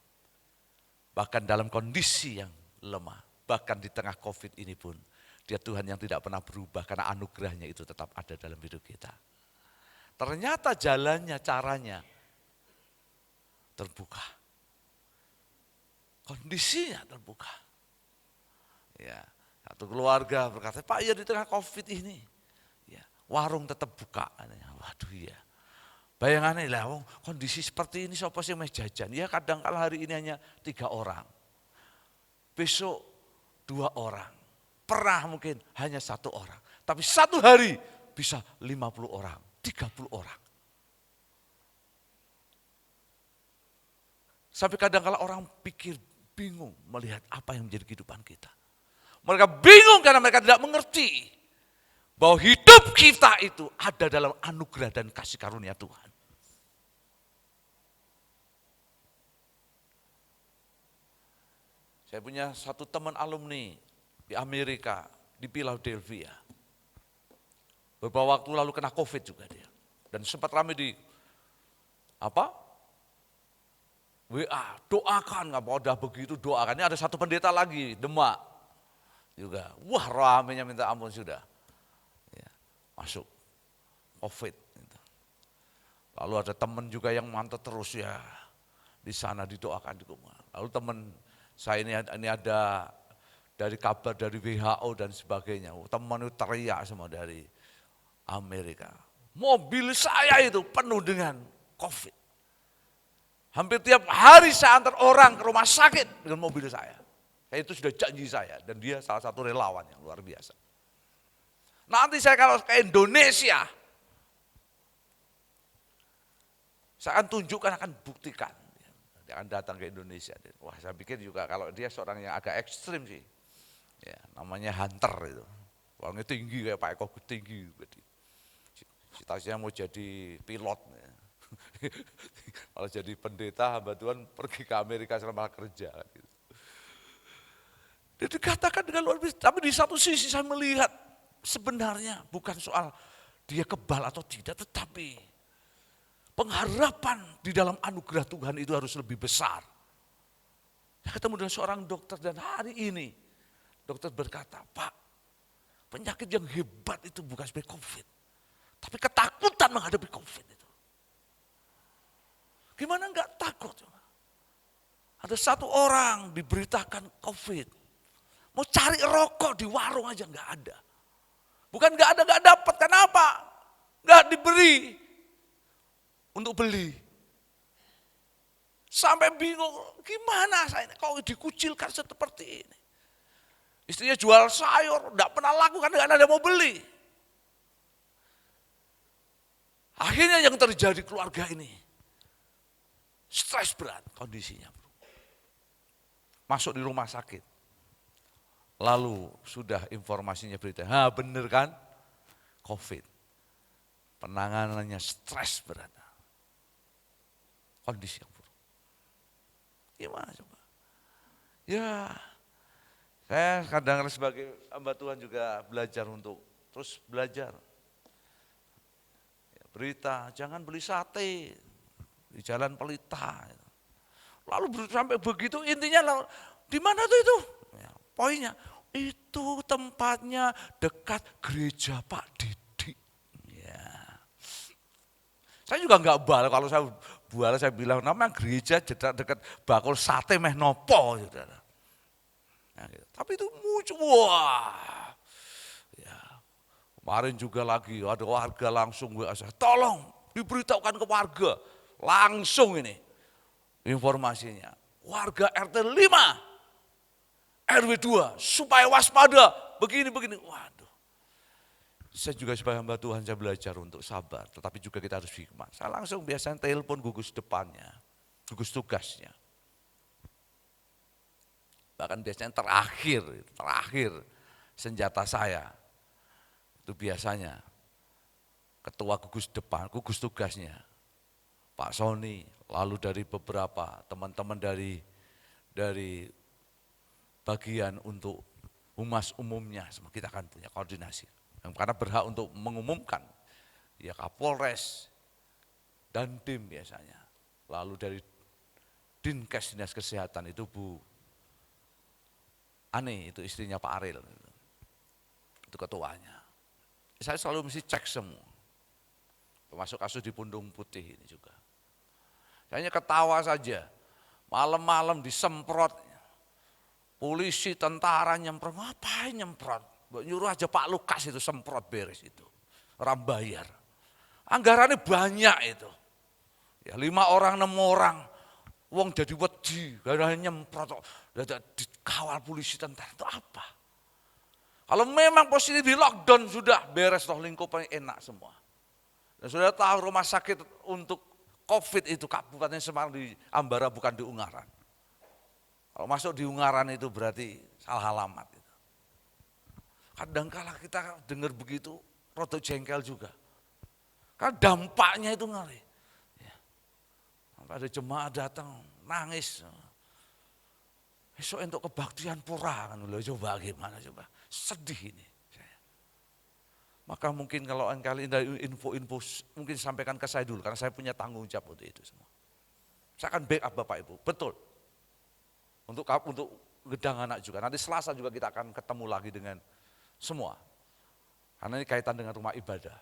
Bahkan dalam kondisi yang lemah, bahkan di tengah COVID ini pun, dia Tuhan yang tidak pernah berubah karena anugerahnya itu tetap ada dalam hidup kita. Ternyata jalannya, caranya terbuka. Kondisinya terbuka. Ya, satu keluarga berkata, Pak ya di tengah COVID ini, ya, warung tetap buka. Waduh ya. Bayangannya lah, kondisi seperti ini siapa sih yang mau jajan? Ya kadang kala hari ini hanya 3 orang. Besok 2 orang. Pernah mungkin hanya 1 orang. Tapi satu hari bisa 50 orang, 30 orang. Sampai kadang kala orang pikir bingung melihat apa yang menjadi kehidupan kita. Mereka bingung karena mereka tidak mengerti bahwa hidup kita itu ada dalam anugerah dan kasih karunia Tuhan. Saya punya satu teman alumni di Amerika, di Philadelphia. Beberapa waktu lalu kena COVID juga dia. Dan sempat ramai di WA, doakan, nggak mau udah begitu doakan. Ini ada satu pendeta lagi, Demak juga. Wah, ramenya minta ampun sudah. Ya, masuk COVID. Lalu ada teman juga yang mantap terus ya di sana didoakan di rumah. Lalu teman saya ini ada dari kabar dari WHO dan sebagainya. Teman itu teriak semua dari Amerika. Mobil saya itu penuh dengan COVID. Hampir tiap hari saya antar orang ke rumah sakit dengan mobil saya. Itu sudah janji saya dan dia salah satu relawan yang luar biasa. Nanti saya kalau ke Indonesia, saya akan tunjukkan, akan buktikan. Dia akan datang ke Indonesia. Wah, saya pikir juga kalau dia seorang yang agak ekstrim sih. Ya, namanya hunter itu. Orangnya tinggi kayak Pak Eko, tinggi. Cita-citanya mau jadi pilot. Ya. Kalau jadi pendeta, hamba Tuhan pergi ke Amerika selama kerja. Gitu. Dia dikatakan dengan luar biasa. Tapi di satu sisi saya melihat sebenarnya bukan soal dia kebal atau tidak, tetapi pengharapan di dalam anugerah Tuhan itu harus lebih besar. Saya ketemu dengan seorang dokter dan hari ini dokter berkata, Pak, penyakit yang hebat itu bukan sebagai COVID, tapi ketakutan menghadapi COVID itu. Gimana enggak takut? Ada satu orang diberitakan COVID, mau cari rokok di warung aja enggak ada. Bukan enggak ada, enggak dapat. Kenapa? Enggak diberi untuk beli. Sampai bingung, gimana saya kok dikucilkan seperti ini. Istrinya jual sayur, enggak pernah laku karena enggak ada yang mau beli. Akhirnya yang terjadi keluarga ini, stres berat kondisinya. Masuk di rumah sakit. Lalu sudah informasinya berita, bener kan? COVID. Penanganannya stres berat. Kondisi yang buruk. Gimana coba? Ya, saya kadang sebagai hamba Tuhan juga belajar untuk terus belajar. Ya, berita, jangan beli sate di Jalan Pelita. Lalu sampai begitu intinya di mana tuh itu? Ya, poinnya itu tempatnya dekat gereja Pak Didi. Ya. Saya juga enggak bal kalau saya bilang namanya gereja dekat bakul sate meh nopo. Saudara. Nah, gitu. Tapi itu muncul, wah. Ya. Kemarin juga lagi ada warga langsung WA saya, tolong diberitahukan ke warga. Langsung ini informasinya. Warga RT 5, RW 2 supaya waspada, begini-begini. Waduh. Saya juga sebagai hamba Tuhan saya belajar untuk sabar, tetapi juga kita harus hikmat. Saya langsung biasanya telepon gugus depannya, gugus tugasnya. Bahkan biasanya terakhir senjata saya, itu biasanya ketua gugus depan, gugus tugasnya, Pak Sony, lalu dari beberapa teman-teman dari bagian untuk humas umumnya, semua kita akan punya koordinasi. Karena berhak untuk mengumumkan, ya Kapolres dan tim biasanya. Lalu dari Dinkes Dinas Kesehatan itu Bu Ani, itu istrinya Pak Aril, itu ketuanya. Saya selalu mesti cek semua, termasuk kasus di Pundung Putih ini juga. Saya hanya ketawa saja, malam-malam disemprot, polisi, tentara nyemprot, ngapain nyemprot? Nyuruh aja Pak Lukas itu semprot beres itu, orang bayar. Anggarannya banyak itu, ya 5 orang, 6 orang, wong jadi wedi, gara-gara nyemprot, dikawal polisi, tentara, itu apa? Kalau memang posisi di lockdown sudah beres, toh lingkupannya enak semua. Dan sudah tahu rumah sakit untuk COVID itu Kabupaten Semarang di Ambara, bukan di Ungaran. Kalau masuk di Ungaran itu berarti salah alamat. Kadang-kala kita dengar begitu, rada jengkel juga. Karena dampaknya itu ngeri. Ya. Sampai ada jemaat datang, nangis. Besok untuk kebaktian pura kan, coba gimana coba. Sedih ini. Maka mungkin kalau kali ini info-info mungkin sampaikan ke saya dulu, karena saya punya tanggung jawab untuk itu semua. Saya akan backup Bapak Ibu, betul. Untuk gedang anak juga. Nanti Selasa juga kita akan ketemu lagi dengan semua. Karena ini kaitan dengan rumah ibadah.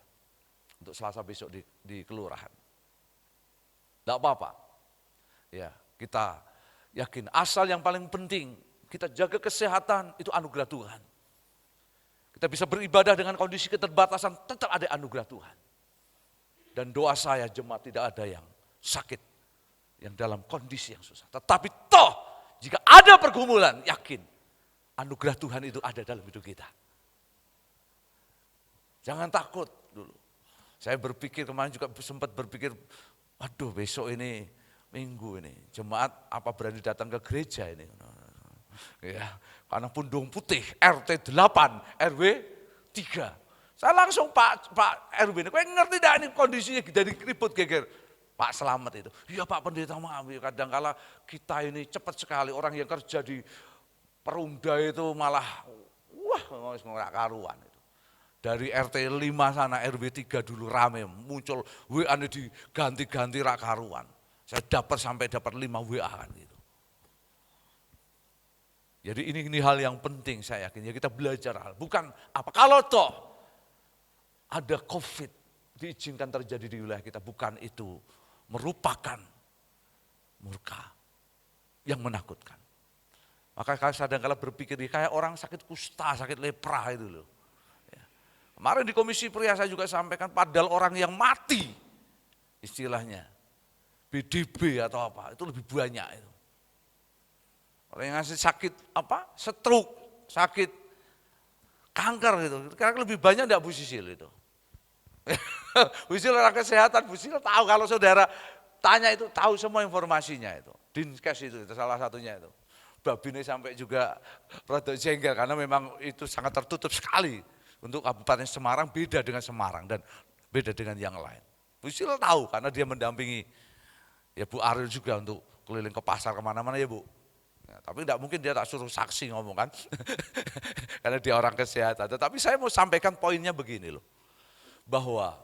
Untuk Selasa besok di kelurahan. Tidak apa-apa. Ya, kita yakin asal yang paling penting kita jaga kesehatan, itu anugerah Tuhan. Kita bisa beribadah dengan kondisi keterbatasan, tetap ada anugerah Tuhan. Dan doa saya jemaat tidak ada yang sakit, yang dalam kondisi yang susah. Tetapi toh, jika ada pergumulan, yakin anugerah Tuhan itu ada dalam hidup kita. Jangan takut dulu. Saya berpikir kemarin juga sempat berpikir, waduh besok ini minggu ini, jemaat apa berani datang ke gereja ini. Ya, karena pundung putih RT 8 RW 3. Saya langsung Pak RW ini, kau ngerti tidak ini kondisinya jadi ribut geger. Pak Selamat itu, iya Pak Pendeta maaf, kadang-kala kita ini cepat sekali, orang yang kerja di Perumda itu malah wah nggak karuan itu. Dari RT 5 sana RW 3 dulu rame, muncul WA ini diganti-ganti rak karuan. Saya sampai dapat 5 WA kan gitu. Jadi ini hal yang penting saya yakin, ya kita belajar hal. Bukan apa, kalau toh ada COVID diizinkan terjadi di wilayah kita, bukan itu merupakan murka yang menakutkan. Maka kadang-kala berpikir kayak orang sakit kusta, sakit lepra itu loh. Ya. Kemarin di Komisi Pria saya juga sampaikan, padahal orang yang mati istilahnya BDB atau apa, itu lebih banyak itu. Orang yang ngasih sakit apa? Stroke, sakit kanker gitu. Karena lebih banyak enggak Bu Sisil itu. Bu Sisil orang kesehatan, Bu Sisil tahu kalau saudara tanya itu tahu semua informasinya itu. Dinkes itu salah satunya itu. Babine sampai juga rada jengkel karena memang itu sangat tertutup sekali. Untuk Kabupaten Semarang beda dengan Semarang dan beda dengan yang lain. Bu Sisil tahu karena dia mendampingi ya Bu Ariel juga untuk keliling ke pasar kemana-mana ya Bu. Ya, tapi tidak mungkin dia tak suruh saksi ngomong kan, karena dia orang kesehatan. Tetapi saya mau sampaikan poinnya begini loh, bahwa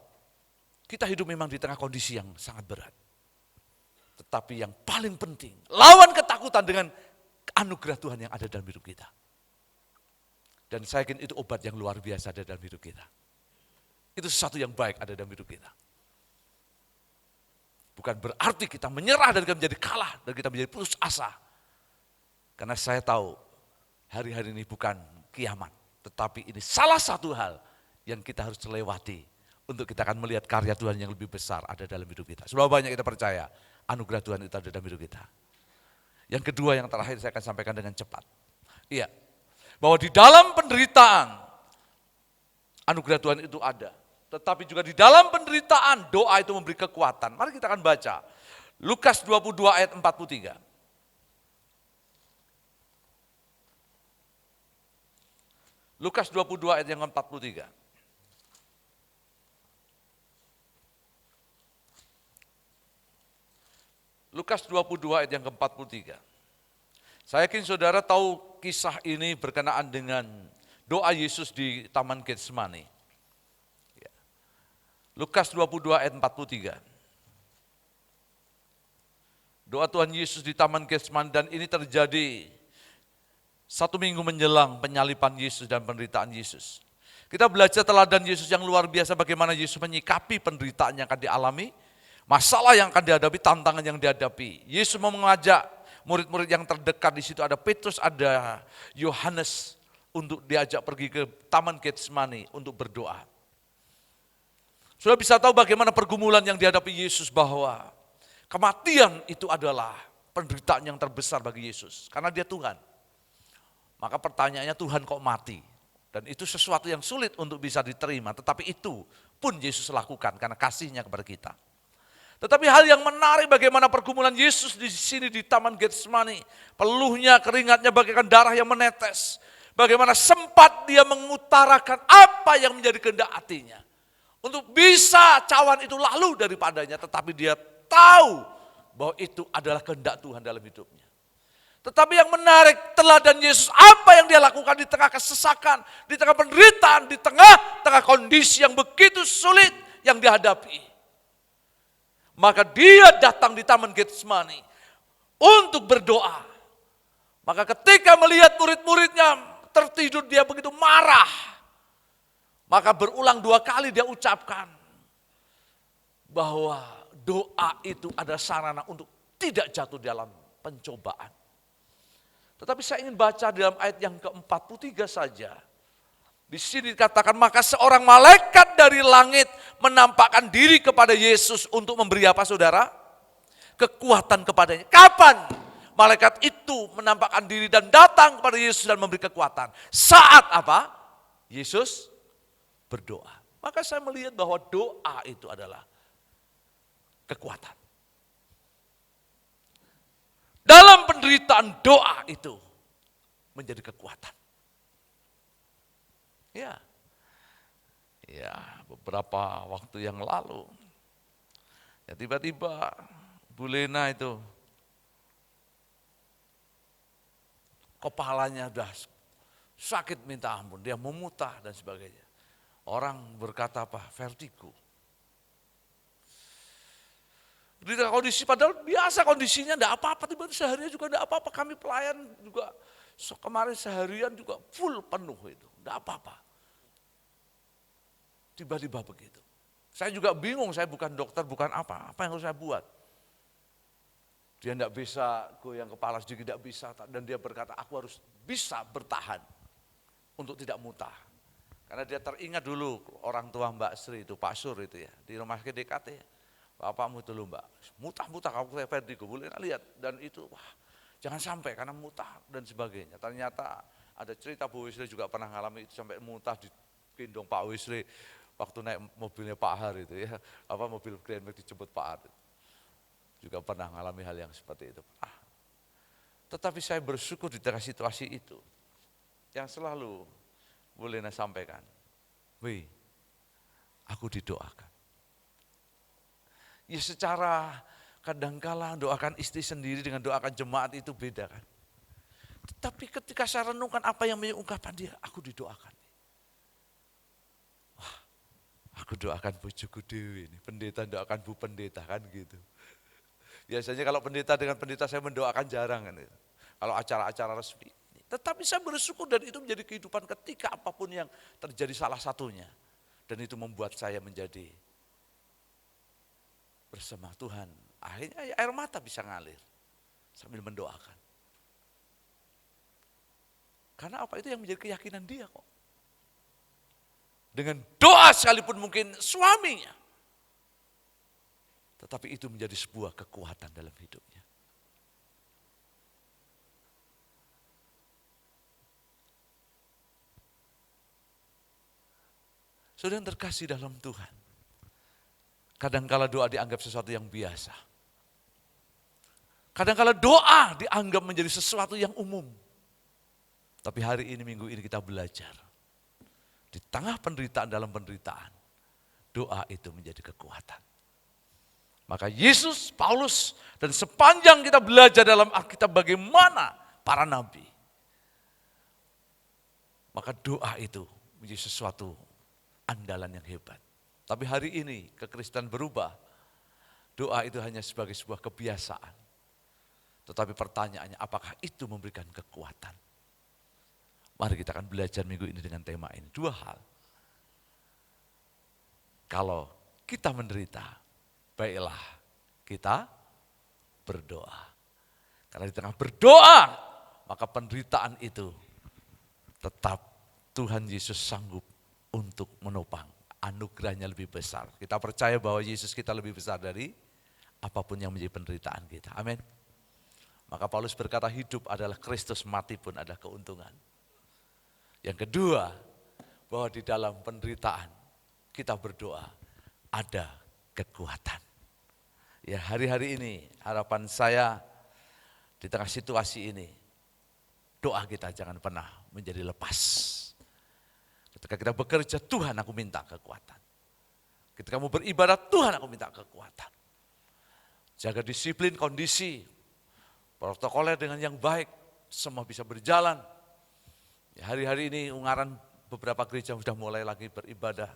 kita hidup memang di tengah kondisi yang sangat berat. Tetapi yang paling penting, lawan ketakutan dengan anugerah Tuhan yang ada dalam hidup kita. Dan saya yakin itu obat yang luar biasa ada dalam hidup kita. Itu sesuatu yang baik ada dalam hidup kita. Bukan berarti kita menyerah dan kita menjadi kalah, dan kita menjadi putus asa. Karena saya tahu hari-hari ini bukan kiamat, tetapi ini salah satu hal yang kita harus lewati untuk kita akan melihat karya Tuhan yang lebih besar ada dalam hidup kita. Seberapa banyak kita percaya anugerah Tuhan itu ada dalam hidup kita. Yang kedua, yang terakhir saya akan sampaikan dengan cepat. Iya, bahwa di dalam penderitaan anugerah Tuhan itu ada. Tetapi juga di dalam penderitaan doa itu memberi kekuatan. Mari kita akan baca Lukas 22 ayat 43. Lukas 22 ayat yang ke-43. Lukas 22 ayat yang ke-43. Saya yakin saudara tahu kisah ini berkenaan dengan doa Yesus di Taman Getsemani. Lukas 22 ayat 43. Doa Tuhan Yesus di Taman Getsemani, dan ini terjadi 1 minggu menjelang penyaliban Yesus dan penderitaan Yesus. Kita belajar teladan Yesus yang luar biasa, bagaimana Yesus menyikapi penderitaan yang akan dialami, masalah yang akan dihadapi, tantangan yang dihadapi. Yesus mau mengajak murid-murid yang terdekat, di situ ada Petrus, ada Yohanes, untuk diajak pergi ke Taman Getsemani untuk berdoa. Sudah bisa tahu bagaimana pergumulan yang dihadapi Yesus, bahwa kematian itu adalah penderitaan yang terbesar bagi Yesus, karena dia Tuhan. Maka pertanyaannya, Tuhan kok mati? Dan itu sesuatu yang sulit untuk bisa diterima, tetapi itu pun Yesus lakukan karena kasihnya kepada kita. Tetapi hal yang menarik bagaimana pergumulan Yesus di sini di Taman Getsemani, peluhnya, keringatnya bagaikan darah yang menetes. Bagaimana sempat dia mengutarakan apa yang menjadi kehendak hatinya. Untuk bisa cawan itu lalu daripadanya, tetapi dia tahu bahwa itu adalah kehendak Tuhan dalam hidupnya. Tetapi yang menarik, teladan Yesus, apa yang dia lakukan di tengah kesesakan, di tengah penderitaan, di tengah kondisi yang begitu sulit yang dihadapi. Maka dia datang di Taman Getsemani untuk berdoa. Maka ketika melihat murid-muridnya tertidur, dia begitu marah. Maka berulang 2 kali dia ucapkan bahwa doa itu adalah sarana untuk tidak jatuh dalam pencobaan. Tetapi saya ingin baca dalam ayat yang ke-43 saja. Di sini dikatakan, maka seorang malaikat dari langit menampakkan diri kepada Yesus untuk memberi apa saudara? Kekuatan kepadanya. Kapan malaikat itu menampakkan diri dan datang kepada Yesus dan memberi kekuatan? Saat apa? Yesus berdoa. Maka saya melihat bahwa doa itu adalah kekuatan. Dalam penderitaan, doa itu menjadi kekuatan. Ya, beberapa waktu yang lalu, ya tiba-tiba Bu Lena itu kepalanya udah sakit minta ampun, dia memutah dan sebagainya. Orang berkata apa? Vertigo. Di kondisi padahal biasa kondisinya enggak apa-apa, tiba-tiba seharian juga enggak apa-apa. Kami pelayan juga kemarin seharian juga full penuh itu, enggak apa-apa. Tiba-tiba begitu. Saya juga bingung, saya bukan dokter, bukan apa yang harus saya buat. Dia enggak bisa goyang kepala sedikit, enggak bisa. Dan dia berkata, aku harus bisa bertahan untuk tidak mutah. Karena dia teringat dulu orang tua Mbak Sri itu, Pak Sur itu ya, di rumah sakit DKT. Bapakmu itu lho Mbak, mutah-mutah kamu vertigo, boleh lihat. Dan itu, wah jangan sampai karena mutah dan sebagainya. Ternyata ada cerita Bu Wisri juga pernah mengalami itu sampai mutah di gendong Pak Wisri waktu naik mobilnya Pak Har itu ya. Mobil Grand Max dijemput Pak Har. Juga pernah mengalami hal yang seperti itu. Tetapi saya bersyukur di tengah situasi itu. Yang selalu Bu Lena sampaikan, wih, aku didoakan. Ya secara kadangkala doakan istri sendiri dengan doakan jemaat itu beda kan. Tetapi ketika saya renungkan apa yang menjadi ungkapan dia, aku didoakan. Wah, aku doakan bojoku dewi ini, pendeta doakan Bu Pendeta kan gitu. Biasanya kalau pendeta dengan pendeta saya mendoakan jarang kan. Kalau acara-acara resmi. Tetapi saya bersyukur dan itu menjadi kehidupan ketika apapun yang terjadi salah satunya. Dan itu membuat saya menjadi bersama Tuhan, akhirnya air mata bisa ngalir sambil mendoakan. Karena apa? Itu yang menjadi keyakinan dia kok. Dengan doa sekalipun mungkin suaminya, tetapi itu menjadi sebuah kekuatan dalam hidupnya. Saudara yang terkasih dalam Tuhan, kadangkala doa dianggap sesuatu yang biasa. Kadangkala doa dianggap menjadi sesuatu yang umum. Tapi hari ini, minggu ini kita belajar. Di tengah penderitaan, dalam penderitaan, doa itu menjadi kekuatan. Maka Yesus, Paulus, dan sepanjang kita belajar dalam Alkitab bagaimana para nabi, maka doa itu menjadi sesuatu andalan yang hebat. Tapi hari ini kekristenan berubah. Doa itu hanya sebagai sebuah kebiasaan. Tetapi pertanyaannya, apakah itu memberikan kekuatan? Mari kita akan belajar minggu ini dengan tema ini. 2 hal. Kalau kita menderita, baiklah kita berdoa. Karena di tengah berdoa, maka penderitaan itu tetap Tuhan Yesus sanggup untuk menopang. Anugerahnya lebih besar. Kita percaya bahwa Yesus kita lebih besar dari apapun yang menjadi penderitaan kita. Amin. Maka Paulus berkata hidup adalah Kristus, mati pun adalah keuntungan. Yang kedua, bahwa di dalam penderitaan kita berdoa ada kekuatan. Ya, hari-hari ini harapan saya di tengah situasi ini, doa kita jangan pernah menjadi lepas. Ketika kita bekerja, Tuhan aku minta kekuatan. Ketika kamu beribadah, Tuhan aku minta kekuatan. Jaga disiplin, kondisi, protokoler dengan yang baik, semua bisa berjalan. Ya, hari-hari ini Ungaran beberapa gereja sudah mulai lagi beribadah.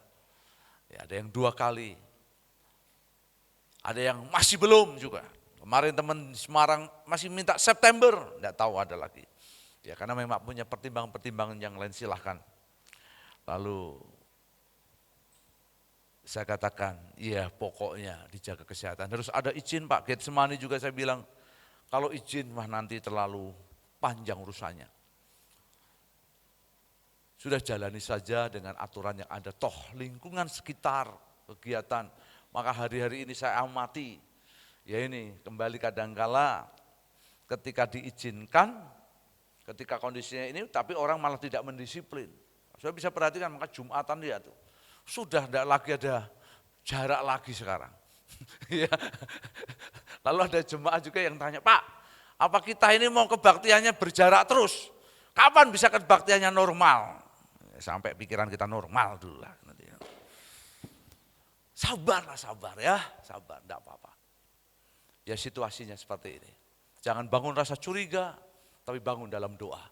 Ya, ada yang 2 kali, ada yang masih belum juga. Kemarin teman di Semarang masih minta September, tidak tahu ada lagi. Ya karena memang punya pertimbangan-pertimbangan yang lain, silahkan. Lalu saya katakan, iya pokoknya dijaga kesehatan. Harus ada izin Pak, Getsemani juga saya bilang, kalau izin mah nanti terlalu panjang urusannya. Sudah jalani saja dengan aturan yang ada, toh lingkungan sekitar kegiatan. Maka hari-hari ini saya amati, ya ini kembali kadangkala ketika diizinkan, ketika kondisinya ini, tapi orang malah tidak mendisiplin. Saya bisa perhatikan, maka Jumatan dia tuh, sudah tidak lagi ada jarak lagi sekarang. Lalu ada jemaat juga yang tanya, Pak, apa kita ini mau kebaktiannya berjarak terus? Kapan bisa kebaktiannya normal? Sampai pikiran kita normal dulu lah. Sabarlah, sabar ya, sabar, tidak apa-apa. Ya situasinya seperti ini. Jangan bangun rasa curiga, tapi bangun dalam doa.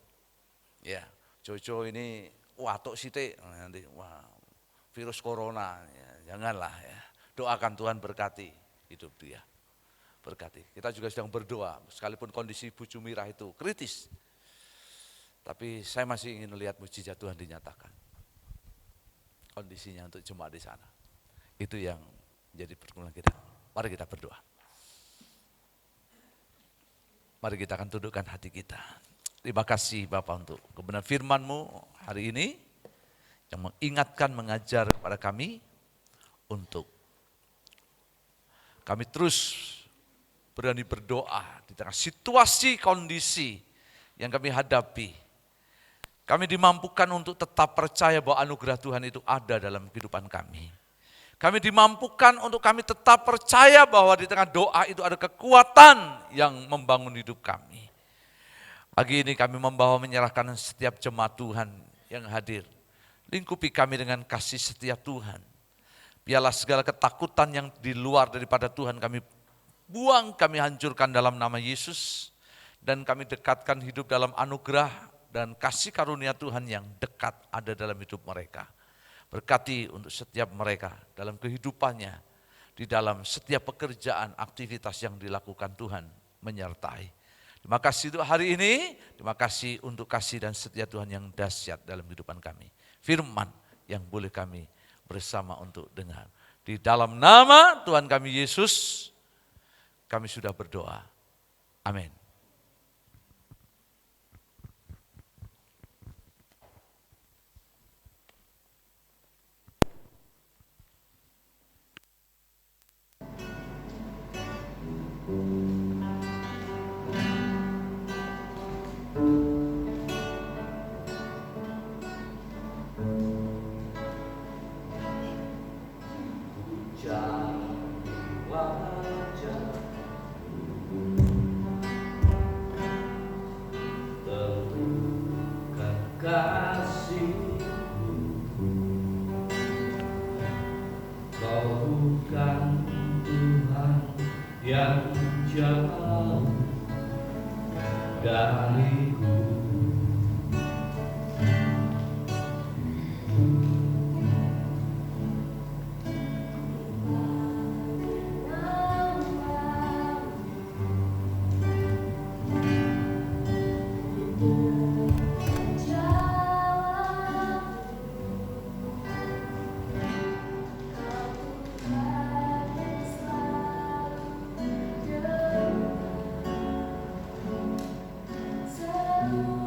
Ya, Jojo ini watuk sithik nanti wah virus corona, ya, janganlah ya. Doakan Tuhan berkati hidup dia. Berkati. Kita juga sedang berdoa, sekalipun kondisi Bu Jumirah itu kritis. Tapi saya masih ingin melihat mujizat Tuhan dinyatakan. Kondisinya untuk jemaat di sana. Itu yang menjadi pergumulan kita. Mari kita berdoa. Mari kita akan tundukkan hati kita. Terima kasih Bapak untuk kebenaran firman-Mu hari ini yang mengingatkan, mengajar kepada kami untuk kami terus berani berdoa di tengah situasi kondisi yang kami hadapi. Kami dimampukan untuk tetap percaya bahwa anugerah Tuhan itu ada dalam kehidupan kami. Kami dimampukan untuk kami tetap percaya bahwa di tengah doa itu ada kekuatan yang membangun hidup kami. Pagi ini kami membawa menyerahkan setiap jemaat Tuhan yang hadir. Lingkupi kami dengan kasih setia Tuhan. Biarlah segala ketakutan yang di luar daripada Tuhan kami buang, kami hancurkan dalam nama Yesus. Dan kami dekatkan hidup dalam anugerah dan kasih karunia Tuhan yang dekat ada dalam hidup mereka. Berkati untuk setiap mereka dalam kehidupannya, di dalam setiap pekerjaan, aktivitas yang dilakukan Tuhan menyertai. Terima kasih untuk hari ini, terima kasih untuk kasih dan setia Tuhan yang dahsyat dalam kehidupan kami. Firman yang boleh kami bersama untuk dengar. Di dalam nama Tuhan kami Yesus, kami sudah berdoa. Amin. Selalu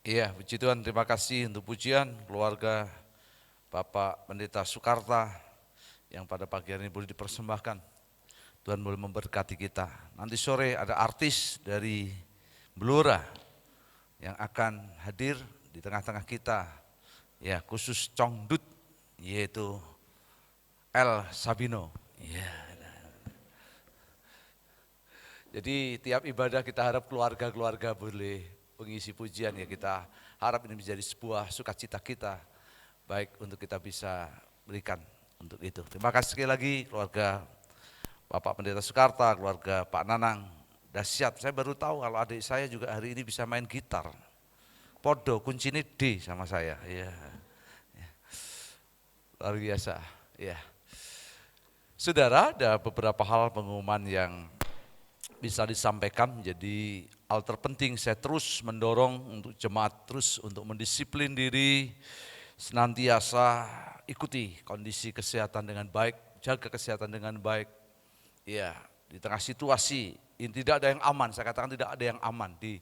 Iya, puji Tuhan, terima kasih untuk pujian keluarga Bapak Pendeta Soekarta yang pada pagi hari ini boleh dipersembahkan. Tuhan boleh memberkati kita. Nanti sore ada artis dari Blora yang akan hadir di tengah-tengah kita. Ya, khusus Congdut, yaitu El Sabino. Ya. Jadi tiap ibadah kita harap keluarga-keluarga boleh pengisi pujian, ya kita harap ini menjadi sebuah sukacita kita, baik untuk kita bisa berikan untuk itu. Terima kasih sekali lagi keluarga Bapak Pendeta Soekarta, keluarga Pak Nanang, dahsyat. Saya baru tahu kalau adik saya juga hari ini bisa main gitar. Podo, kuncinya D sama saya. Ya. Luar biasa. Ya. Saudara, ada beberapa hal pengumuman yang bisa disampaikan. Jadi hal terpenting saya terus mendorong untuk jemaat terus untuk mendisiplin diri, senantiasa ikuti kondisi kesehatan dengan baik, jaga kesehatan dengan baik. Ya, di tengah situasi ini tidak ada yang aman, saya katakan tidak ada yang aman di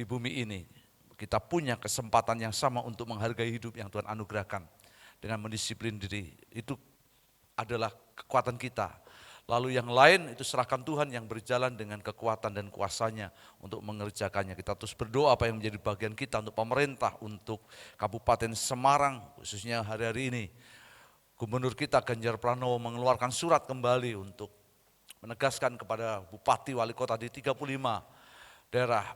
bumi ini. Kita punya kesempatan yang sama untuk menghargai hidup yang Tuhan anugerahkan dengan mendisiplin diri. Itu adalah kekuatan kita. Lalu yang lain itu serahkan Tuhan yang berjalan dengan kekuatan dan kuasanya untuk mengerjakannya. Kita terus berdoa apa yang menjadi bagian kita untuk pemerintah, untuk Kabupaten Semarang, khususnya hari-hari ini. Gubernur kita Ganjar Pranowo mengeluarkan surat kembali untuk menegaskan kepada Bupati, Wali Kota di 35 daerah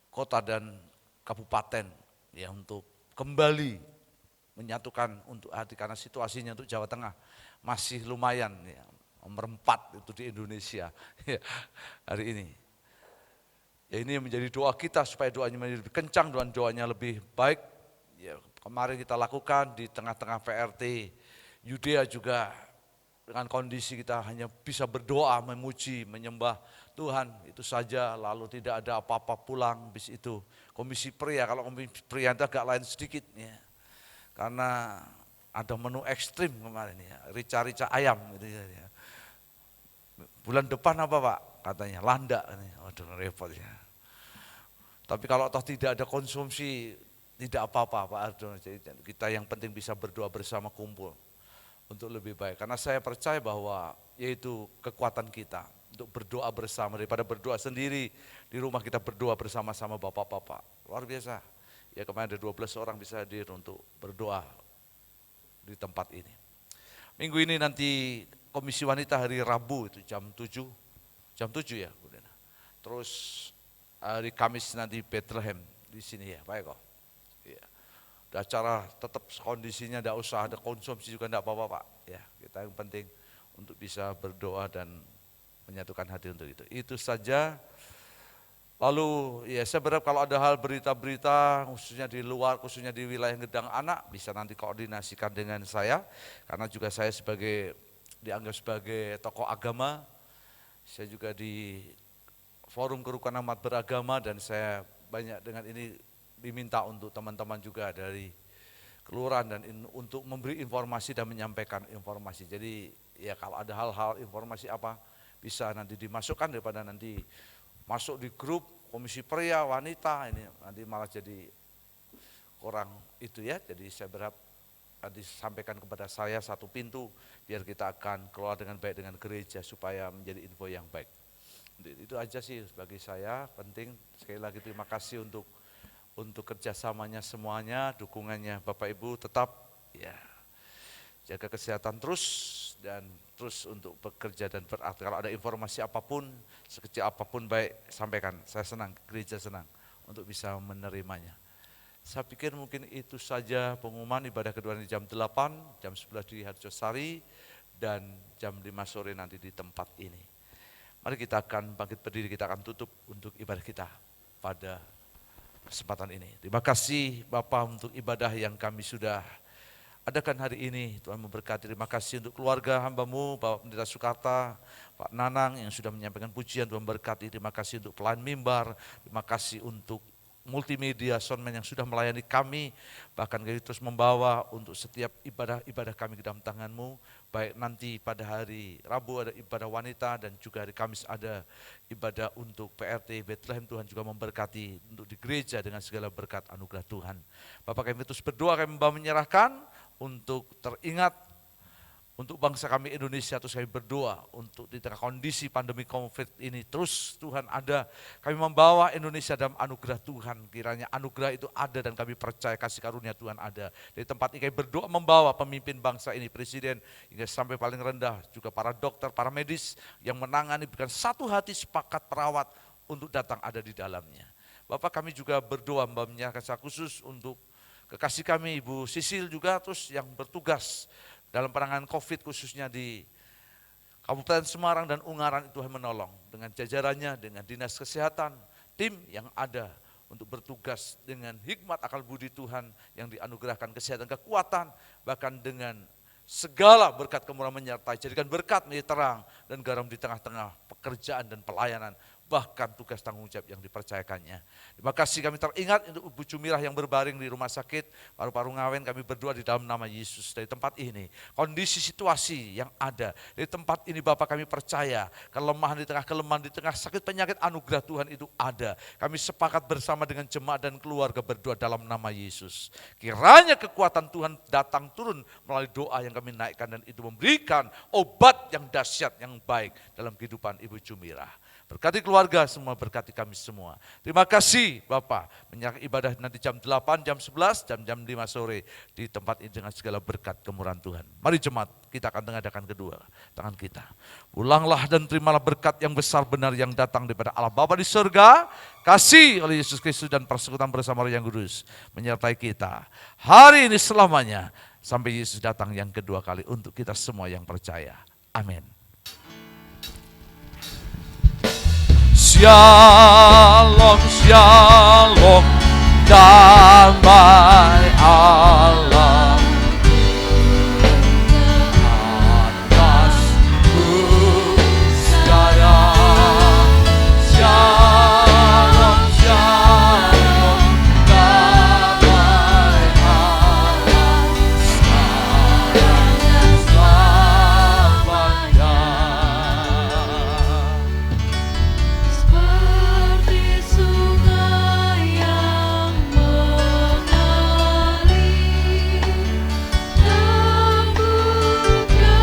kota dan kabupaten ya untuk kembali menyatukan untuk hati, karena situasinya untuk Jawa Tengah masih lumayan ya. Nomor 4 itu di Indonesia ya, hari ini. Ya, ini menjadi doa kita supaya doanya menjadi lebih kencang, doanya lebih baik. Ya, kemarin kita lakukan di tengah-tengah PRT Yudea juga dengan kondisi kita hanya bisa berdoa, memuji, menyembah Tuhan, itu saja. Lalu tidak ada apa-apa pulang habis itu. Komisi pria, kalau komisi pria itu agak lain sedikit ya. Karena ada menu ekstrim kemarin ya, rica-rica ayam gitu ya. Bulan depan apa Pak? Katanya landak. Waduh repot ya. Tapi kalau toh tidak ada konsumsi, tidak apa-apa Pak Ardo. Kita yang penting bisa berdoa bersama, kumpul untuk lebih baik. Karena saya percaya bahwa yaitu kekuatan kita untuk berdoa bersama, daripada berdoa sendiri di rumah, kita berdoa bersama-sama bapak-bapak. Luar biasa. Ya, kemarin ada 12 orang bisa hadir untuk berdoa di tempat ini. Minggu ini nanti Komisi Wanita hari Rabu itu jam 7 ya. Terus hari Kamis nanti Bethlehem di sini ya, baik kok. Ya. Ada acara tetap kondisinya, tidak usah ada konsumsi juga tidak apa-apa Pak. Ya, kita yang penting untuk bisa berdoa dan menyatukan hati untuk itu. Itu saja. Lalu ya saya berharap kalau ada hal berita-berita khususnya di luar, khususnya di wilayah Gedang Anak, bisa nanti koordinasikan dengan saya, karena juga saya dianggap sebagai tokoh agama, saya juga di forum kerukunan umat beragama, dan saya banyak dengan ini diminta untuk teman-teman juga dari kelurahan dan untuk memberi informasi dan menyampaikan informasi. Jadi ya kalau ada hal-hal informasi apa bisa nanti dimasukkan, daripada nanti masuk di grup komisi pria, wanita, ini nanti malah jadi kurang itu ya. Jadi saya berharap disampaikan kepada saya satu pintu, biar kita akan keluar dengan baik dengan gereja supaya menjadi info yang baik. Itu aja sih bagi saya penting. Sekali lagi terima kasih untuk kerjasamanya semuanya, dukungannya Bapak Ibu, tetap ya jaga kesehatan terus dan terus untuk bekerja dan beraktif. Kalau ada informasi apapun, sekecil apapun baik, sampaikan. Saya senang, gereja senang untuk bisa menerimanya. Saya pikir mungkin itu saja pengumuman ibadah kedua di jam 8, jam 11 di Harjosari, dan jam 5 sore nanti di tempat ini. Mari kita akan bangkit berdiri, kita akan tutup untuk ibadah kita pada kesempatan ini. Terima kasih Bapak untuk ibadah yang kami sudah adakan hari ini. Tuhan memberkati. Terima kasih untuk keluarga hamba-Mu, Bapak Pendeta Sukarta, Pak Nanang yang sudah menyampaikan pujian. Tuhan berkati. Terima kasih untuk pelayan mimbar. Terima kasih untuk multimedia soundman yang sudah melayani kami. Bahkan kami terus membawa untuk setiap ibadah-ibadah kami ke dalam tangan-Mu. Baik nanti pada hari Rabu ada ibadah wanita dan juga hari Kamis ada ibadah untuk PRT Bethlehem. Tuhan juga memberkati untuk di gereja dengan segala berkat anugerah Tuhan. Bapak, kami terus berdoa, kami menyerahkan untuk teringat untuk bangsa kami Indonesia. Terus kami berdoa untuk di tengah kondisi pandemi COVID ini terus Tuhan ada. Kami membawa Indonesia dalam anugerah Tuhan. Kiranya anugerah itu ada dan kami percaya kasih karunia Tuhan ada. Dari tempat ini kami berdoa membawa pemimpin bangsa ini, presiden hingga sampai paling rendah, juga para dokter, para medis yang menangani, bukan satu hati sepakat perawat untuk datang ada di dalamnya. Bapak, kami juga berdoa menyerahkan secara khusus untuk kekasih kami Ibu Sisil juga terus yang bertugas dalam penanganan COVID khususnya di Kabupaten Semarang dan Ungaran. Tuhan menolong dengan jajarannya, dengan dinas kesehatan, tim yang ada untuk bertugas dengan hikmat akal budi Tuhan yang dianugerahkan kesehatan, kekuatan, bahkan dengan segala berkat kemurahan menyertai. Jadikan berkat menjadi terang dan garam di tengah-tengah pekerjaan dan pelayanan, bahkan tugas tanggung jawab yang dipercayakannya. Terima kasih kami teringat untuk Ibu Jumirah yang berbaring di rumah sakit paru-paru Ngawen. Kami berdoa di dalam nama Yesus. Dari tempat ini, kondisi situasi yang ada di tempat ini Bapak, kami percaya kelemahan, di tengah sakit penyakit, anugerah Tuhan itu ada. Kami sepakat bersama dengan jemaat dan keluarga berdoa dalam nama Yesus. Kiranya kekuatan Tuhan datang turun melalui doa yang kami naikkan dan itu memberikan obat yang dahsyat, yang baik dalam kehidupan Ibu Jumirah. Berkati keluarga semua, berkati kami semua. Terima kasih Bapak, menyerahkan ibadah nanti jam 8, jam 11, jam 5 sore di tempat ini dengan segala berkat kemurahan Tuhan. Mari jemaat, kita akan mengadakan kedua tangan kita. Pulanglah dan terimalah berkat yang besar benar yang datang daripada Allah Bapa di surga, kasih oleh Yesus Kristus dan persekutuan bersama Roh yang Kudus menyertai kita hari ini selamanya sampai Yesus datang yang kedua kali untuk kita semua yang percaya. Amin. Shalom, shalom, damai Allah atasku sekarang. Shalom, shalom, damai Allah sekarang dan selamanya. Seperti sungai yang mengalir, terbuka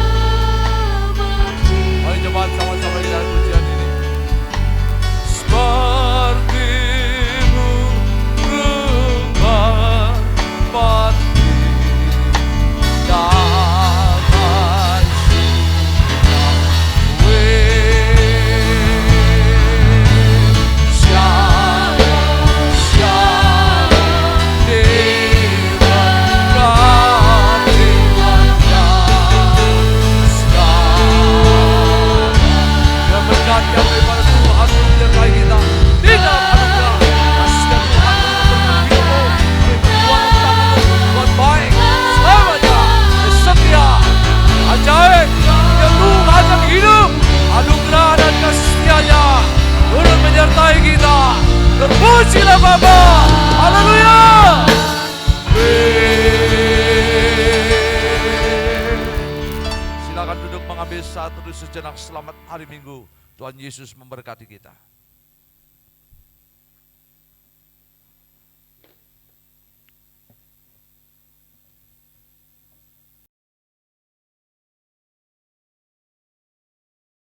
bersih. Mari jemaat sama-sama kita pujian ini. Seperti-Mu rumah pati, damai shalom, shalom, diberkati sekarang. Dan berkat yang daripada Tuhan menyertai kita di dalam anugerah kasih dan Tuhan berkati hidupmu. Kami berdoa Tuhan baik selamanya, setia, ajaib, yang Tuhan yang hidup, anugerah dan kasih-Nya turut menyertai kita. Terpujilah Bapa, haleluya. Silakan duduk mengambil saat teduh sejenak. Selamat hari Minggu. Tuhan Yesus memberkati kita.